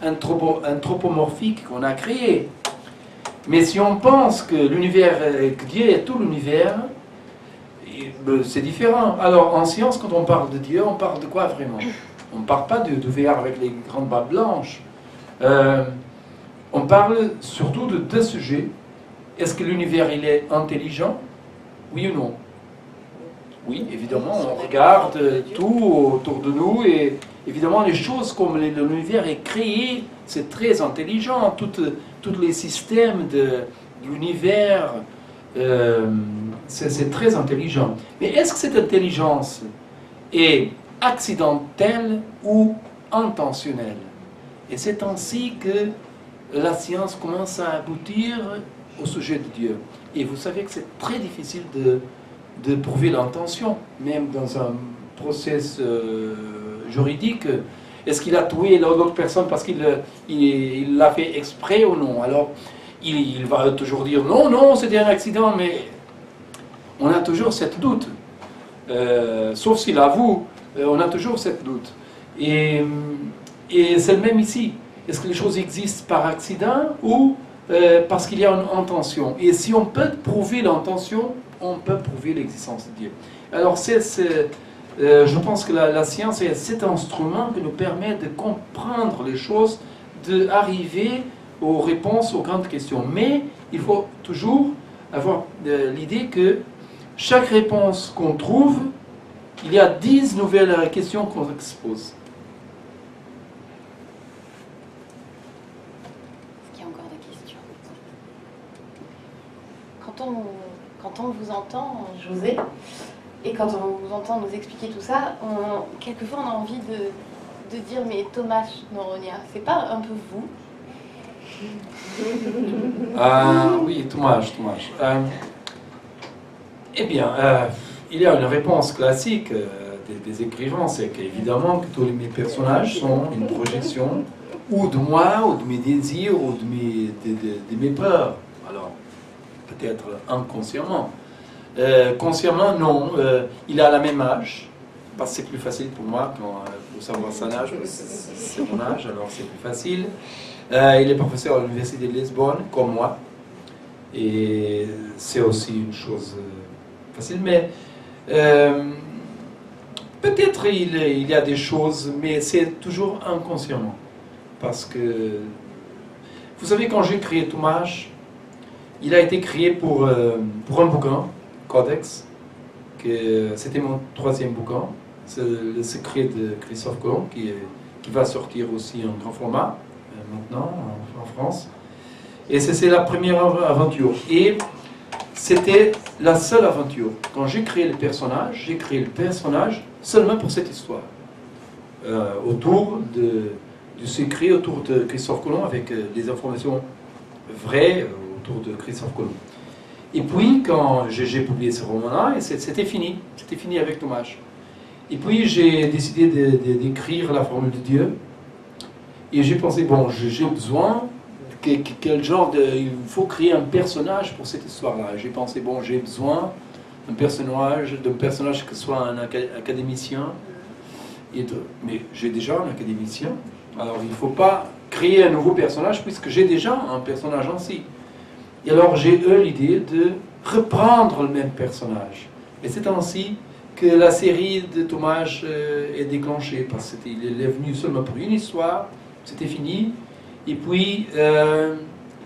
anthropomorphique qu'on a créée. Mais si on pense que l'univers, que Dieu est tout l'univers, c'est différent. Alors, en science, quand on parle de Dieu, on parle de quoi vraiment? On ne parle pas de vieillard avec les grandes barbes blanches. On parle surtout de deux sujets. Est-ce que l'univers il est intelligent? Oui ou non? Oui, évidemment, on regarde tout autour de nous et évidemment les choses comme l'univers est créé, c'est très intelligent. Tous les systèmes de l'univers, c'est très intelligent. Mais est-ce que cette intelligence est accidentelle ou intentionnelle? Et c'est ainsi que la science commence à aboutir au sujet de Dieu. Et vous savez que c'est très difficile de prouver l'intention, même dans un process juridique. Est-ce qu'il a tué l'autre personne parce qu'il l'a fait exprès ou non? Alors, il va toujours dire non, non, c'était un accident, mais on a toujours cette doute. Sauf s'il avoue, on a toujours cette doute. Et c'est le même ici. Est-ce que les choses existent par accident ou parce qu'il y a une intention? Et si on peut prouver l'intention, on peut prouver l'existence de Dieu. Alors, je pense que la science est cet instrument qui nous permet de comprendre les choses, d'arriver aux réponses aux grandes questions. Mais il faut toujours avoir l'idée que chaque réponse qu'on trouve, il y a 10 nouvelles questions qu'on expose. Est-ce qu'il y a encore des questions? Quand on vous entend, José, et quand on vous entend nous expliquer tout ça, quelquefois on a envie de dire mais Tomás Noronia, c'est pas un peu vous? Oui, Tomás. Eh bien, il y a une réponse classique des écrivains, c'est qu'évidemment que tous mes personnages sont une projection ou de moi, ou de mes désirs, ou de mes peurs. Alors, peut-être inconsciemment. Consciemment, non. Il a la même âge, parce que c'est plus facile pour moi pour savoir son âge, c'est mon âge, alors c'est plus facile. Il est professeur à l'université de Lisbonne, comme moi, et c'est aussi une chose facile, mais peut-être il y a des choses, mais c'est toujours inconsciemment, parce que, vous savez, quand j'ai créé Tomás, il a été créé pour un bouquin, Codex, que c'était mon 3e bouquin, c'est Le secret de Christophe Colomb, qui va sortir aussi en grand format, maintenant, en France. Et c'est la première aventure. Et c'était la seule aventure. Quand j'ai créé le personnage seulement pour cette histoire. Autour du secret, autour de Christophe Colomb, avec des informations vraies autour de Christophe Colomb. Et puis, quand j'ai publié ce roman-là, c'était fini. C'était fini avec Tomás. Et puis, j'ai décidé d'écrire La formule de Dieu. Et j'ai pensé, bon, j'ai besoin, quel genre il faut créer un personnage pour cette histoire-là. J'ai pensé, bon, j'ai besoin d'un personnage que ce soit un académicien. Mais j'ai déjà un académicien. Alors, il ne faut pas créer un nouveau personnage puisque j'ai déjà un personnage ainsi. Et alors j'ai eu l'idée de reprendre le même personnage. Et c'est ainsi que la série de Tomás est déclenchée, parce qu'il est venu seulement pour une histoire, c'était fini. Et puis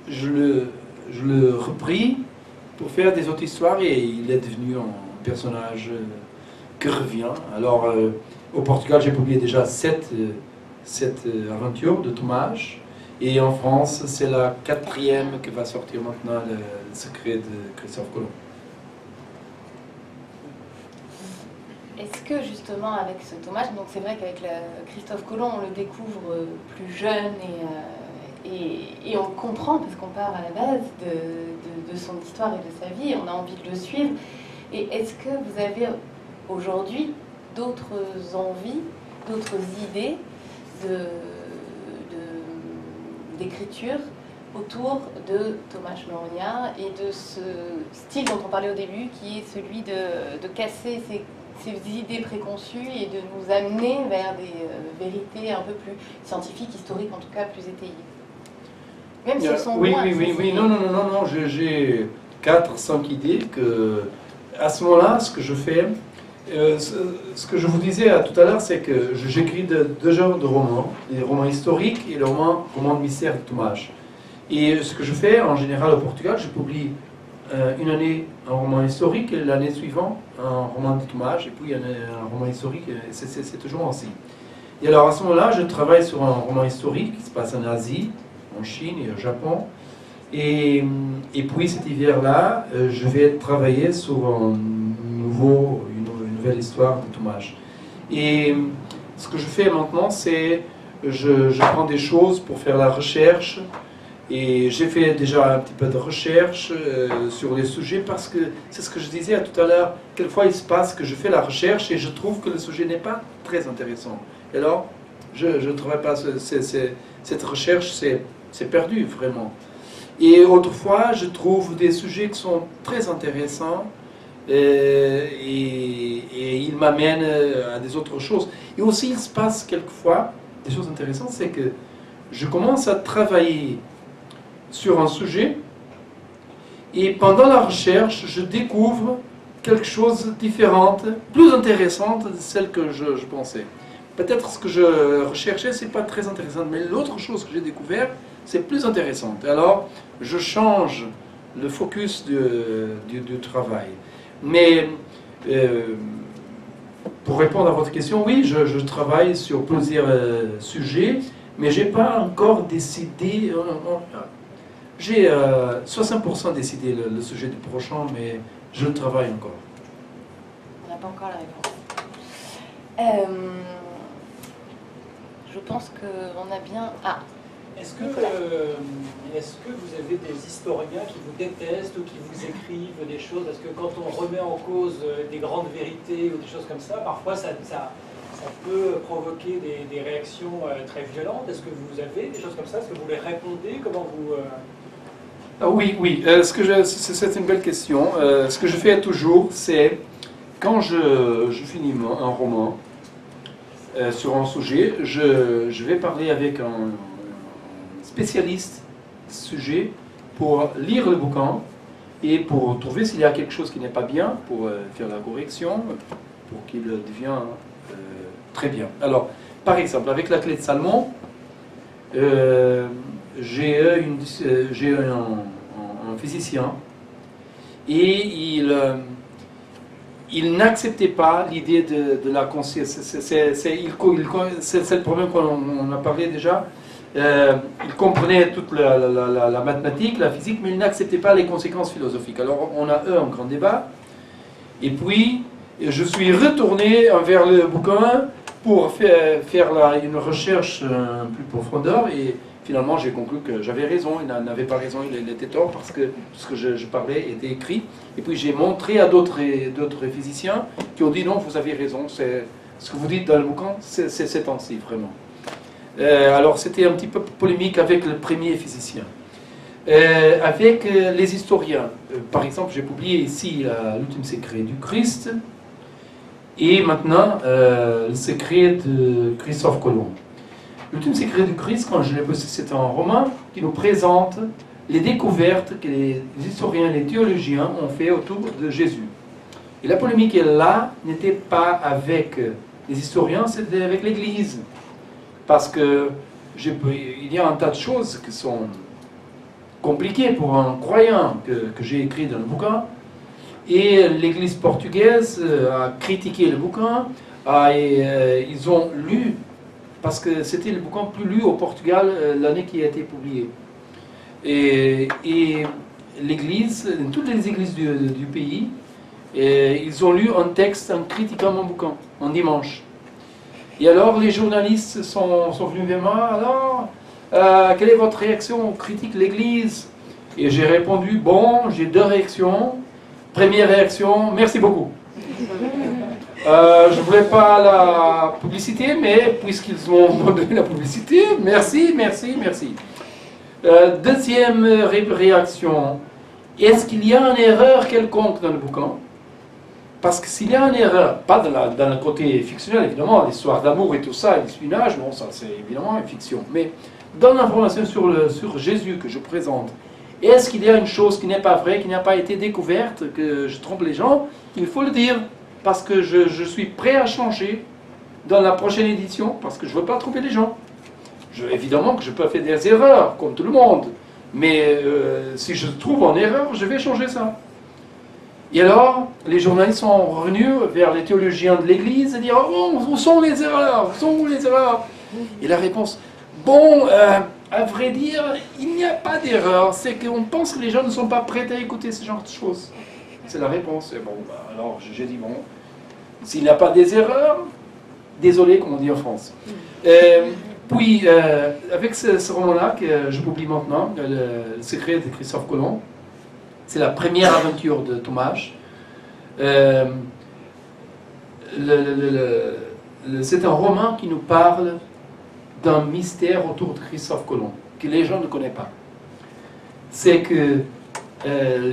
je le repris pour faire des autres histoires et il est devenu un personnage qui revient. Alors au Portugal, j'ai publié déjà 7 aventures de Tomás. Et en France, c'est la 4e qui va sortir maintenant, le secret de Christophe Colomb. Est-ce que justement avec ce Tomás, donc c'est vrai qu'avec Christophe Colomb, on le découvre plus jeune et on comprend, parce qu'on part à la base de son histoire et de sa vie, on a envie de le suivre. Et est-ce que vous avez aujourd'hui d'autres envies, d'autres idées d'écriture autour de Tomás Noronia et de ce style dont on parlait au début, qui est celui de casser ces idées préconçues et de nous amener vers des vérités un peu plus scientifiques, historiques, en tout cas plus étayées. Même si elles sont moins oui, non, j'ai 4-5 idées que, à ce moment-là, ce que je fais, ce que je vous disais tout à l'heure, c'est que j'écris deux genres de romans, les romans historiques et les romans de mystère de Tomás. Et ce que je fais en général au Portugal, je publie une année un roman historique, et l'année suivante un roman de tournage, et puis un roman historique, c'est toujours ainsi. Et alors à ce moment-là, je travaille sur un roman historique qui se passe en Asie, en Chine et au Japon. Et puis cet hiver-là, je vais travailler sur une nouvelle histoire de tournage. Et ce que je fais maintenant, c'est je prends des choses pour faire la recherche. Et j'ai fait déjà un petit peu de recherche sur les sujets parce que c'est ce que je disais tout à l'heure. Quelquefois, il se passe que je fais la recherche et je trouve que le sujet n'est pas très intéressant. Et alors, je ne travaille pas. Cette recherche, c'est perdu vraiment. Et autrefois, je trouve des sujets qui sont très intéressants et ils m'amènent à des autres choses. Et aussi, il se passe quelquefois des choses intéressantes, c'est que je commence à travailler sur un sujet et pendant la recherche, je découvre quelque chose de différent, plus intéressante de celle que je pensais. Peut-être ce que je recherchais, c'est pas très intéressant, mais l'autre chose que j'ai découvert, c'est plus intéressante. Alors, je change le focus du travail. Mais pour répondre à votre question, oui, je travaille sur plusieurs sujets, mais j'ai pas encore décidé. J'ai 60% décidé le sujet du prochain, mais je travaille encore. On n'a pas encore la réponse. Je pense qu'on a bien... Ah, Est-ce que vous avez des historiens qui vous détestent ou qui vous écrivent des choses? Parce que quand on remet en cause des grandes vérités ou des choses comme ça, parfois ça peut provoquer des réactions très violentes. Est-ce que vous avez des choses comme ça? Est-ce que vous les répondez? Comment vous... Oui. C'est une belle question. Ce que je fais toujours, c'est quand je finis un roman sur un sujet, je vais parler avec un spécialiste sujet pour lire le bouquin et pour trouver s'il y a quelque chose qui n'est pas bien, pour faire la correction, pour qu'il devienne très bien. Alors, par exemple, avec la clé de Salomon, j'ai un physicien et il n'acceptait pas l'idée de la conscience. C'est le problème qu'on a parlé déjà. Il comprenait toute la mathématique, la physique, mais il n'acceptait pas les conséquences philosophiques. Alors on a eu un grand débat. Et puis, je suis retourné vers le bouquin pour faire une recherche plus profondeur. Et finalement, j'ai conclu que j'avais raison, il n'avait pas raison, il était tort, parce que ce que je parlais était écrit. Et puis j'ai montré à d'autres physiciens qui ont dit non, vous avez raison, ce que vous dites dans le bouquin, c'est ainsi, vraiment. Alors c'était un petit peu polémique avec le premier physicien. Avec les historiens, par exemple, j'ai publié ici l'ultime secret du Christ, et maintenant le secret de Christophe Colomb. L'ultime secret du Christ, quand je l'ai posé, c'est un roman qui nous présente les découvertes que les historiens, les théologiens ont fait autour de Jésus. Et la polémique là n'était pas avec les historiens, c'était avec l'Église. Parce que il y a un tas de choses qui sont compliquées pour un croyant que j'ai écrit dans le bouquin. Et l'Église portugaise a critiqué le bouquin, ils ont lu, parce que c'était le bouquin plus lu au Portugal l'année qui a été publié. Et l'Église, toutes les églises du pays, ils ont lu un texte en critiquant mon bouquin, un dimanche. Et alors les journalistes sont venus vers moi, alors, quelle est votre réaction aux critiques de l'Église? Et j'ai répondu, bon, j'ai deux réactions. Première réaction, merci beaucoup. Je ne voulais pas la publicité, mais puisqu'ils m'ont donné la publicité, merci. Deuxième réaction, est-ce qu'il y a une erreur quelconque dans le bouquin? Parce que s'il y a une erreur, pas dans le côté fictionnel, évidemment, l'histoire d'amour et tout ça, et l'espionnage, bon, ça c'est évidemment une fiction, mais dans l'information sur Jésus que je présente, est-ce qu'il y a une chose qui n'est pas vraie, qui n'a pas été découverte, que je trompe les gens? Il faut le dire, parce que je suis prêt à changer dans la prochaine édition, parce que je ne veux pas tromper les gens. Évidemment que je peux faire des erreurs, comme tout le monde, Mais si je trouve en erreur, je vais changer ça. Et alors, les journalistes sont revenus vers les théologiens de l'Église et dire « Oh, où sont les erreurs? Où sont les erreurs ?» Et la réponse « Bon, à vrai dire, il n'y a pas d'erreur. C'est qu'on pense que les gens ne sont pas prêts à écouter ce genre de choses. » C'est la réponse. Et bon, alors j'ai dit « Bon, s'il n'y a pas des erreurs, désolé, comme on dit en France. » Puis, avec ce roman-là que je publie maintenant, Le secret de Christophe Colomb, c'est la première aventure de Thomas. C'est un roman qui nous parle d'un mystère autour de Christophe Colomb, que les gens ne connaissent pas. C'est que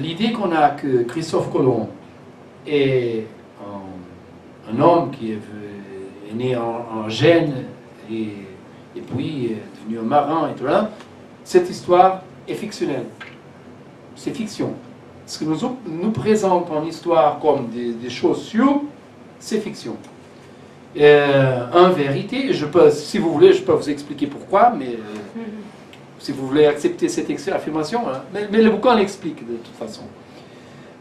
l'idée qu'on a que Christophe Colomb est un homme qui est né en Gênes et puis est devenu un marin et tout là, cette histoire est fictionnelle. C'est fiction. Ce que nous présente en histoire comme des choses sûres, c'est fiction. En vérité, si vous voulez, je peux vous expliquer pourquoi, mais si vous voulez accepter cette affirmation, hein, mais le bouquin l'explique de toute façon.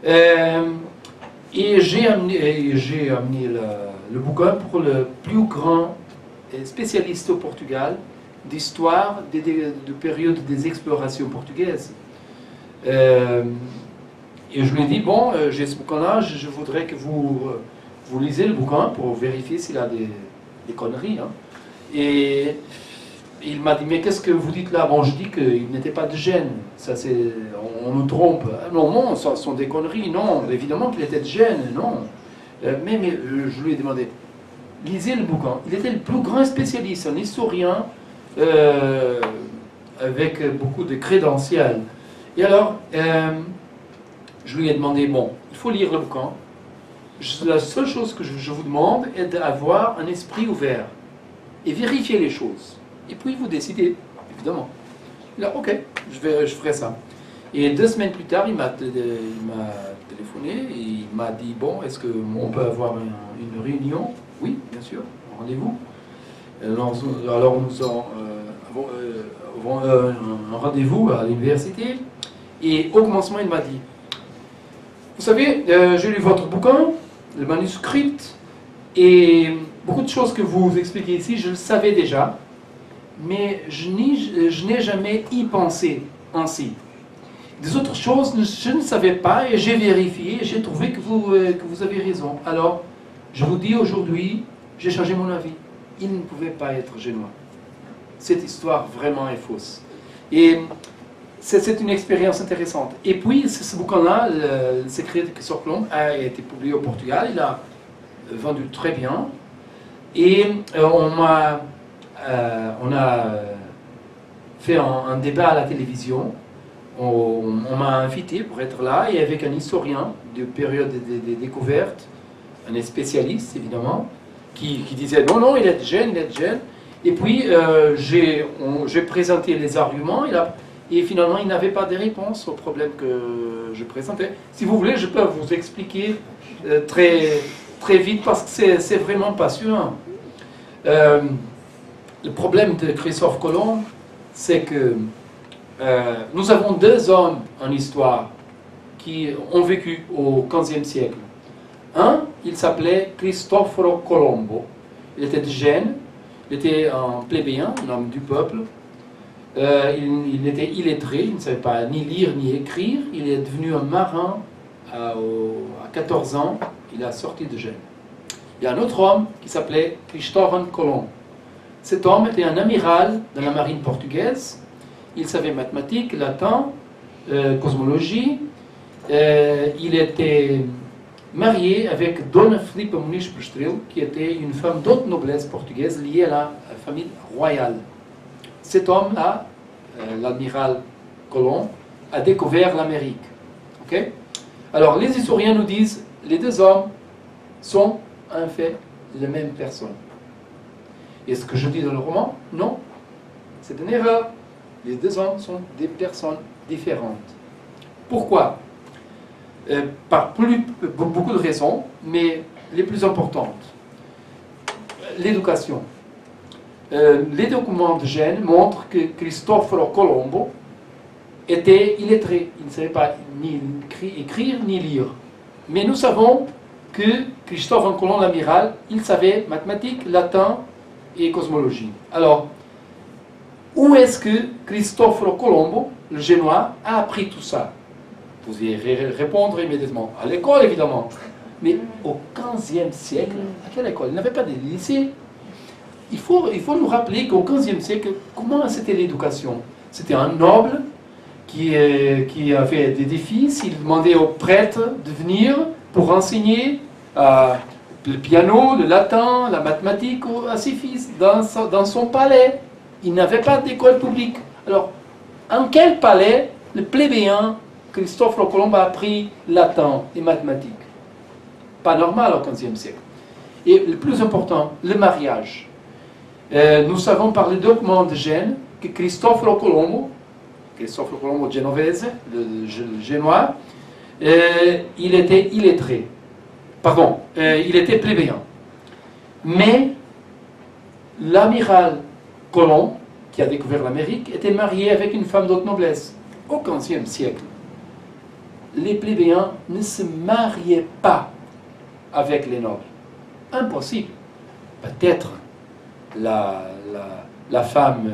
Et j'ai amené le bouquin pour le plus grand spécialiste au Portugal d'histoire de période des explorations portugaises. Et je lui ai dit, bon, j'ai ce bouquin-là, je voudrais que vous lisez le bouquin pour vérifier s'il a des conneries. Hein. Et il m'a dit, mais qu'est-ce que vous dites là? Bon, je dis qu'il n'était pas de Gênes. Ça, on nous trompe. Non, ça sont des conneries. Non, évidemment qu'il était de Gênes. Non. Mais je lui ai demandé, lisez le bouquin. Il était le plus grand spécialiste, un historien avec beaucoup de crédentiels. Et alors, je lui ai demandé, bon, il faut lire le bouquin. La seule chose que je vous demande est d'avoir un esprit ouvert et vérifier les choses. Et puis vous décidez, évidemment. Là, ok, je ferai ça. Et 2 semaines plus tard, il m'a téléphoné et il m'a dit, bon, est-ce qu'on peut avoir une réunion? Oui, bien sûr, un rendez-vous. Alors nous avons un rendez-vous à l'université. Et au commencement, il m'a dit, vous savez, j'ai lu votre bouquin, le manuscrit, et beaucoup de choses que vous expliquez ici, je le savais déjà, mais je n'ai jamais y pensé ainsi. Des autres choses, je ne savais pas, et j'ai vérifié, et j'ai trouvé que vous avez raison. Alors, je vous dis aujourd'hui, j'ai changé mon avis. Il ne pouvait pas être génois. Cette histoire vraiment est fausse. Et c'est une expérience intéressante. Et puis, ce bouquin-là, Le secret de Christophe Colomb, a été publié au Portugal. Il a vendu très bien. Et on a fait un débat à la télévision. On m'a invité pour être là, et avec un historien de période des découvertes, un spécialiste évidemment, qui disait non, il est de Gênes, il est de Gênes. Et puis j'ai présenté les arguments, et finalement il n'avait pas de réponse aux problèmes que je présentais. Si vous voulez, je peux vous expliquer très, très vite, parce que c'est vraiment passionnant. Le problème de Christophe Colomb, c'est que nous avons 2 hommes en histoire qui ont vécu au XVe siècle. Un, il s'appelait Cristoforo Colombo. Il était de Gênes, il était un plébéien, un homme du peuple. Il était illettré, il ne savait pas ni lire ni écrire. Il est devenu un marin à 14 ans, il a sorti de Gênes. Il y a un autre homme qui s'appelait Cristóvão Colomb. Cet homme était un amiral de la marine portugaise. Il savait mathématiques, latin, cosmologie. Il était marié avec Dona Filipa Muniz Pestrel, qui était une femme d'haute noblesse portugaise liée à la famille royale. Cet homme-là, l'amiral Colomb, a découvert l'Amérique. Okay? Alors, les historiens nous disent les 2 hommes sont en fait les mêmes personnes. Et ce que je dis dans le roman, non, c'est une erreur. Les 2 hommes sont des personnes différentes. Pourquoi? Par beaucoup de raisons, mais les plus importantes. L'éducation. Les documents de Gênes montrent que Cristoforo Colombo était illettré. Il ne savait pas ni écrire ni lire. Mais nous savons que Christophe Colomb, l'amiral, il savait mathématiques, latin et cosmologie. Alors, où est-ce que Cristoforo Colombo, le Génois, a appris tout ça? Vous y répondre immédiatement. À l'école, évidemment. Mais au XVe siècle, à quelle école? Il n'avait pas de lycée. Il faut nous rappeler qu'au XVe siècle, comment c'était l'éducation? C'était un noble qui avait des défis. Il demandait aux prêtres de venir pour enseigner le piano, le latin, la mathématique à ses fils dans son palais. Il n'avait pas d'école publique. Alors, en quel palais le plébéien Cristoforo Colombo a appris latin et mathématiques? Pas normal au XVe siècle. Et le plus important, le mariage. Nous savons par les documents de Gênes que Cristoforo Colombo genovese, le génois, il était illettré. Pardon, il était plébéien. Mais l'amiral Colomb, qui a découvert l'Amérique, était marié avec une femme d'autre noblesse. Au XVe siècle, les plébéiens ne se mariaient pas avec les nobles. Impossible. Peut-être la femme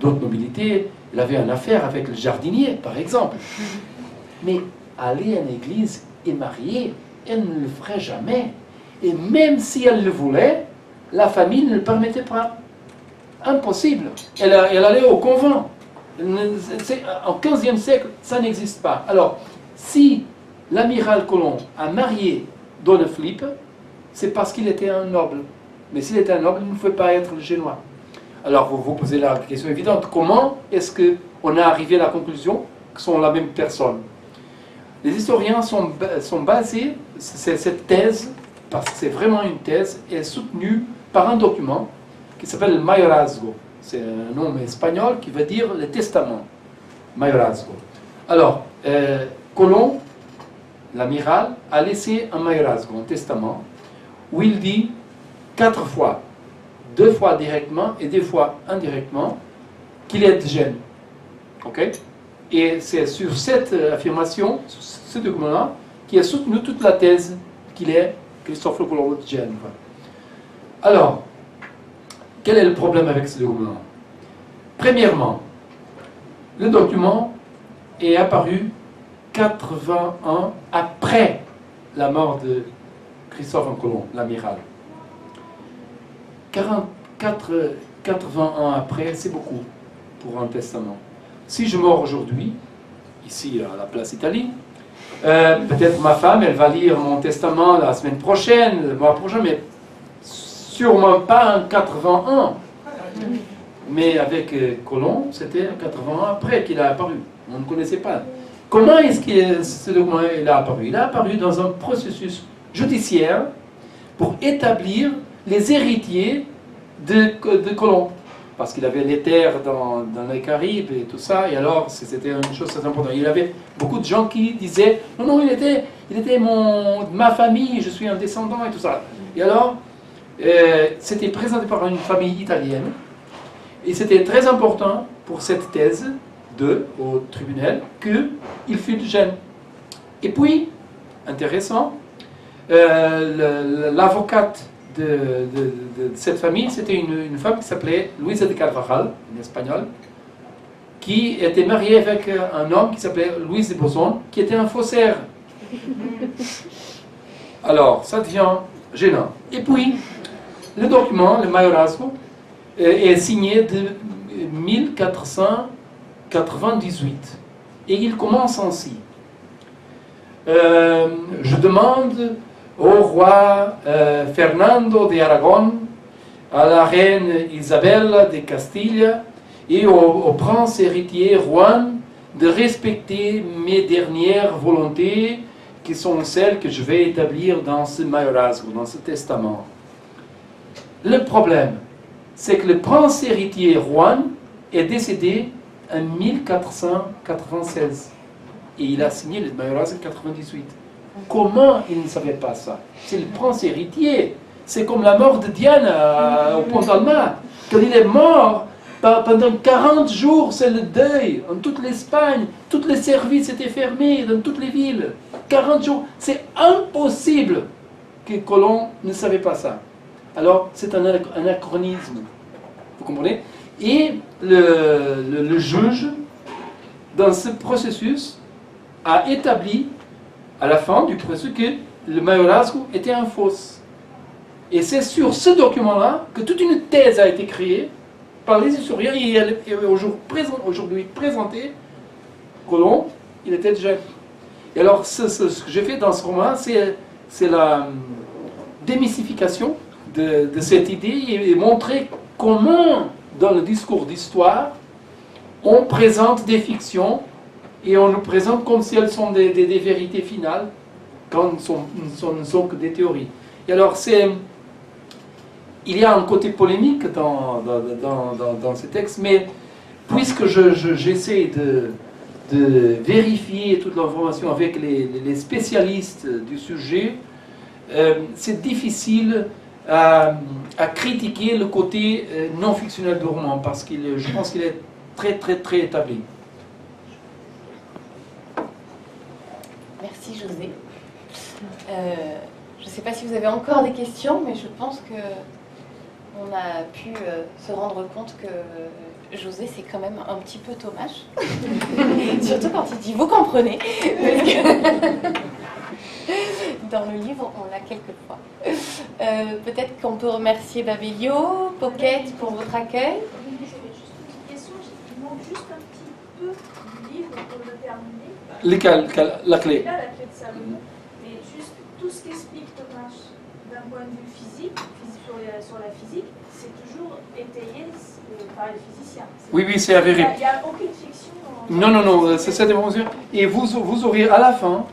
d'autre nobilité, elle avait une affaire avec le jardinier, par exemple. Mais aller en église et marier, elle ne le ferait jamais. Et même si elle le voulait, la famille ne le permettait pas. Impossible. Elle allait au convent. En XVe siècle, ça n'existe pas. Alors, si l'amiral Colomb a marié Don Felipe, c'est parce qu'il était un noble. Mais s'il était un noble, il ne pouvait pas être le Génois. Alors, vous vous posez la question évidente, comment est-ce qu'on a arrivé à la conclusion que sont la même personne? Les historiens sont basés, cette thèse, parce que c'est vraiment une thèse, est soutenue par un document qui s'appelle le Mayorazgo. C'est un nom espagnol qui veut dire le testament. Mayorazgo. Alors, Colomb, l'amiral, a laissé un Mayorazgo, un testament, où il dit 4 fois, 2 fois directement et 2 fois indirectement, qu'il est de Gênes. Ok? Et c'est sur cette affirmation, ce document-là, qui a soutenu toute la thèse qu'il est Cristoforo Colombo de Gênes. Alors, quel est le problème avec ce document? Premièrement, le document est apparu 80 ans après la mort de Cristoforo Colomb, l'amiral. 80 ans après, c'est beaucoup pour un testament. Si je meurs aujourd'hui, ici à la place Italie, peut-être ma femme, elle va lire mon testament la semaine prochaine, le mois prochain, mais sûrement pas en 80 ans. Mais avec Colomb, c'était 80 ans après qu'il a apparu. On ne connaissait pas. Comment est-ce que ce document a apparu? Il a apparu dans un processus judiciaire pour établir les héritiers de Colomb. Parce qu'il avait les terres dans les Caraïbes et tout ça, et alors c'était une chose très importante. Il y avait beaucoup de gens qui disaient « Non, il était ma famille, je suis un descendant et tout ça. » Et alors, c'était présenté par une famille italienne, et c'était très important pour cette thèse au tribunal qu'il fut de Gênes. Et puis, intéressant, l'avocate de cette famille, c'était une femme qui s'appelait Luisa de Carvajal, une espagnole, qui était mariée avec un homme qui s'appelait Luis de Boson, qui était un faussaire. Alors, ça devient gênant. Et puis, le document, le Mayorazgo, est signé de 1498. Et il commence ainsi. Je demande au roi Fernando de Aragon, à la reine Isabelle de Castille et au prince héritier Juan de respecter mes dernières volontés qui sont celles que je vais établir dans ce Mayorazgo, dans ce testament. Le problème, c'est que le prince héritier Juan est décédé en 1496 et il a signé le Mayorazgo en 98. Comment il ne savait pas ça? C'est le prince héritier. C'est comme la mort de Diane au Pont d'Alma. Quand il est mort, Pendant 40 jours, c'est le deuil. En toute l'Espagne, tous les services étaient fermés dans toutes les villes. 40 jours, c'est impossible que Colomb ne savait pas ça. Alors, c'est un anachronisme. Vous comprenez? Et le juge, dans ce processus, a établi, à la fin du processus, que le mayorazgo était un faux. Et c'est sur ce document-là que toute une thèse a été créée par les historiens et elle est aujourd'hui présentée. Colomb, il était déjà... Et alors, ce que j'ai fait dans ce roman, c'est la démystification de cette idée et montrer comment, dans le discours d'histoire, on présente des fictions et on nous présente comme si elles sont des vérités finales, quand ne sont que des théories. Et alors, il y a un côté polémique dans ces textes, mais puisque j'essaie de vérifier toute l'information avec les spécialistes du sujet, c'est difficile à critiquer le côté non fictionnel du roman, parce que je pense qu'il est très établi. Merci José. Je ne sais pas si vous avez encore des questions, mais je pense que on a pu se rendre compte que José, c'est quand même un petit peu Thomas. Surtout quand il dit « vous comprenez ». Dans le livre, on l'a quelquefois. Peut-être qu'on peut remercier Babelio, Pocket pour votre accueil. J'avais juste une petite question. Il manque juste un petit peu du livre pour le terminer. La clé. Là, la clé de Salomon. Mais juste tout ce qu'explique Thomas d'un point de vue physique sur la physique, c'est toujours étayé par les physiciens. Oui, c'est avéré. Il n'y a aucune fiction dans... Non, c'est cette émotion. Et vous aurez à la fin,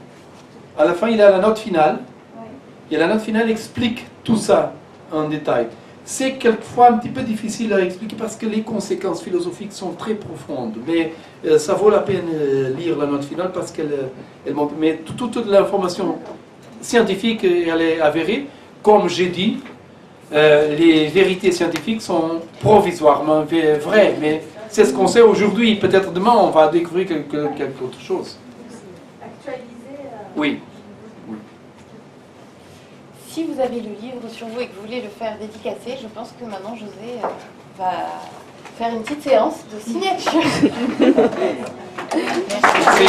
il y a la note finale. Oui. Et la note finale explique tout ça en détail. C'est quelquefois un petit peu difficile à expliquer parce que les conséquences philosophiques sont très profondes. Mais ça vaut la peine lire la note finale parce qu'elle montre. Mais toute l'information scientifique, elle est avérée. Comme j'ai dit, les vérités scientifiques sont provisoirement vraies. Mais c'est ce qu'on sait aujourd'hui. Peut-être demain, on va découvrir quelque autre chose. Actualisé. Oui. Si vous avez le livre sur vous et que vous voulez le faire dédicacer, je pense que maintenant José va faire une petite séance de signature. Merci.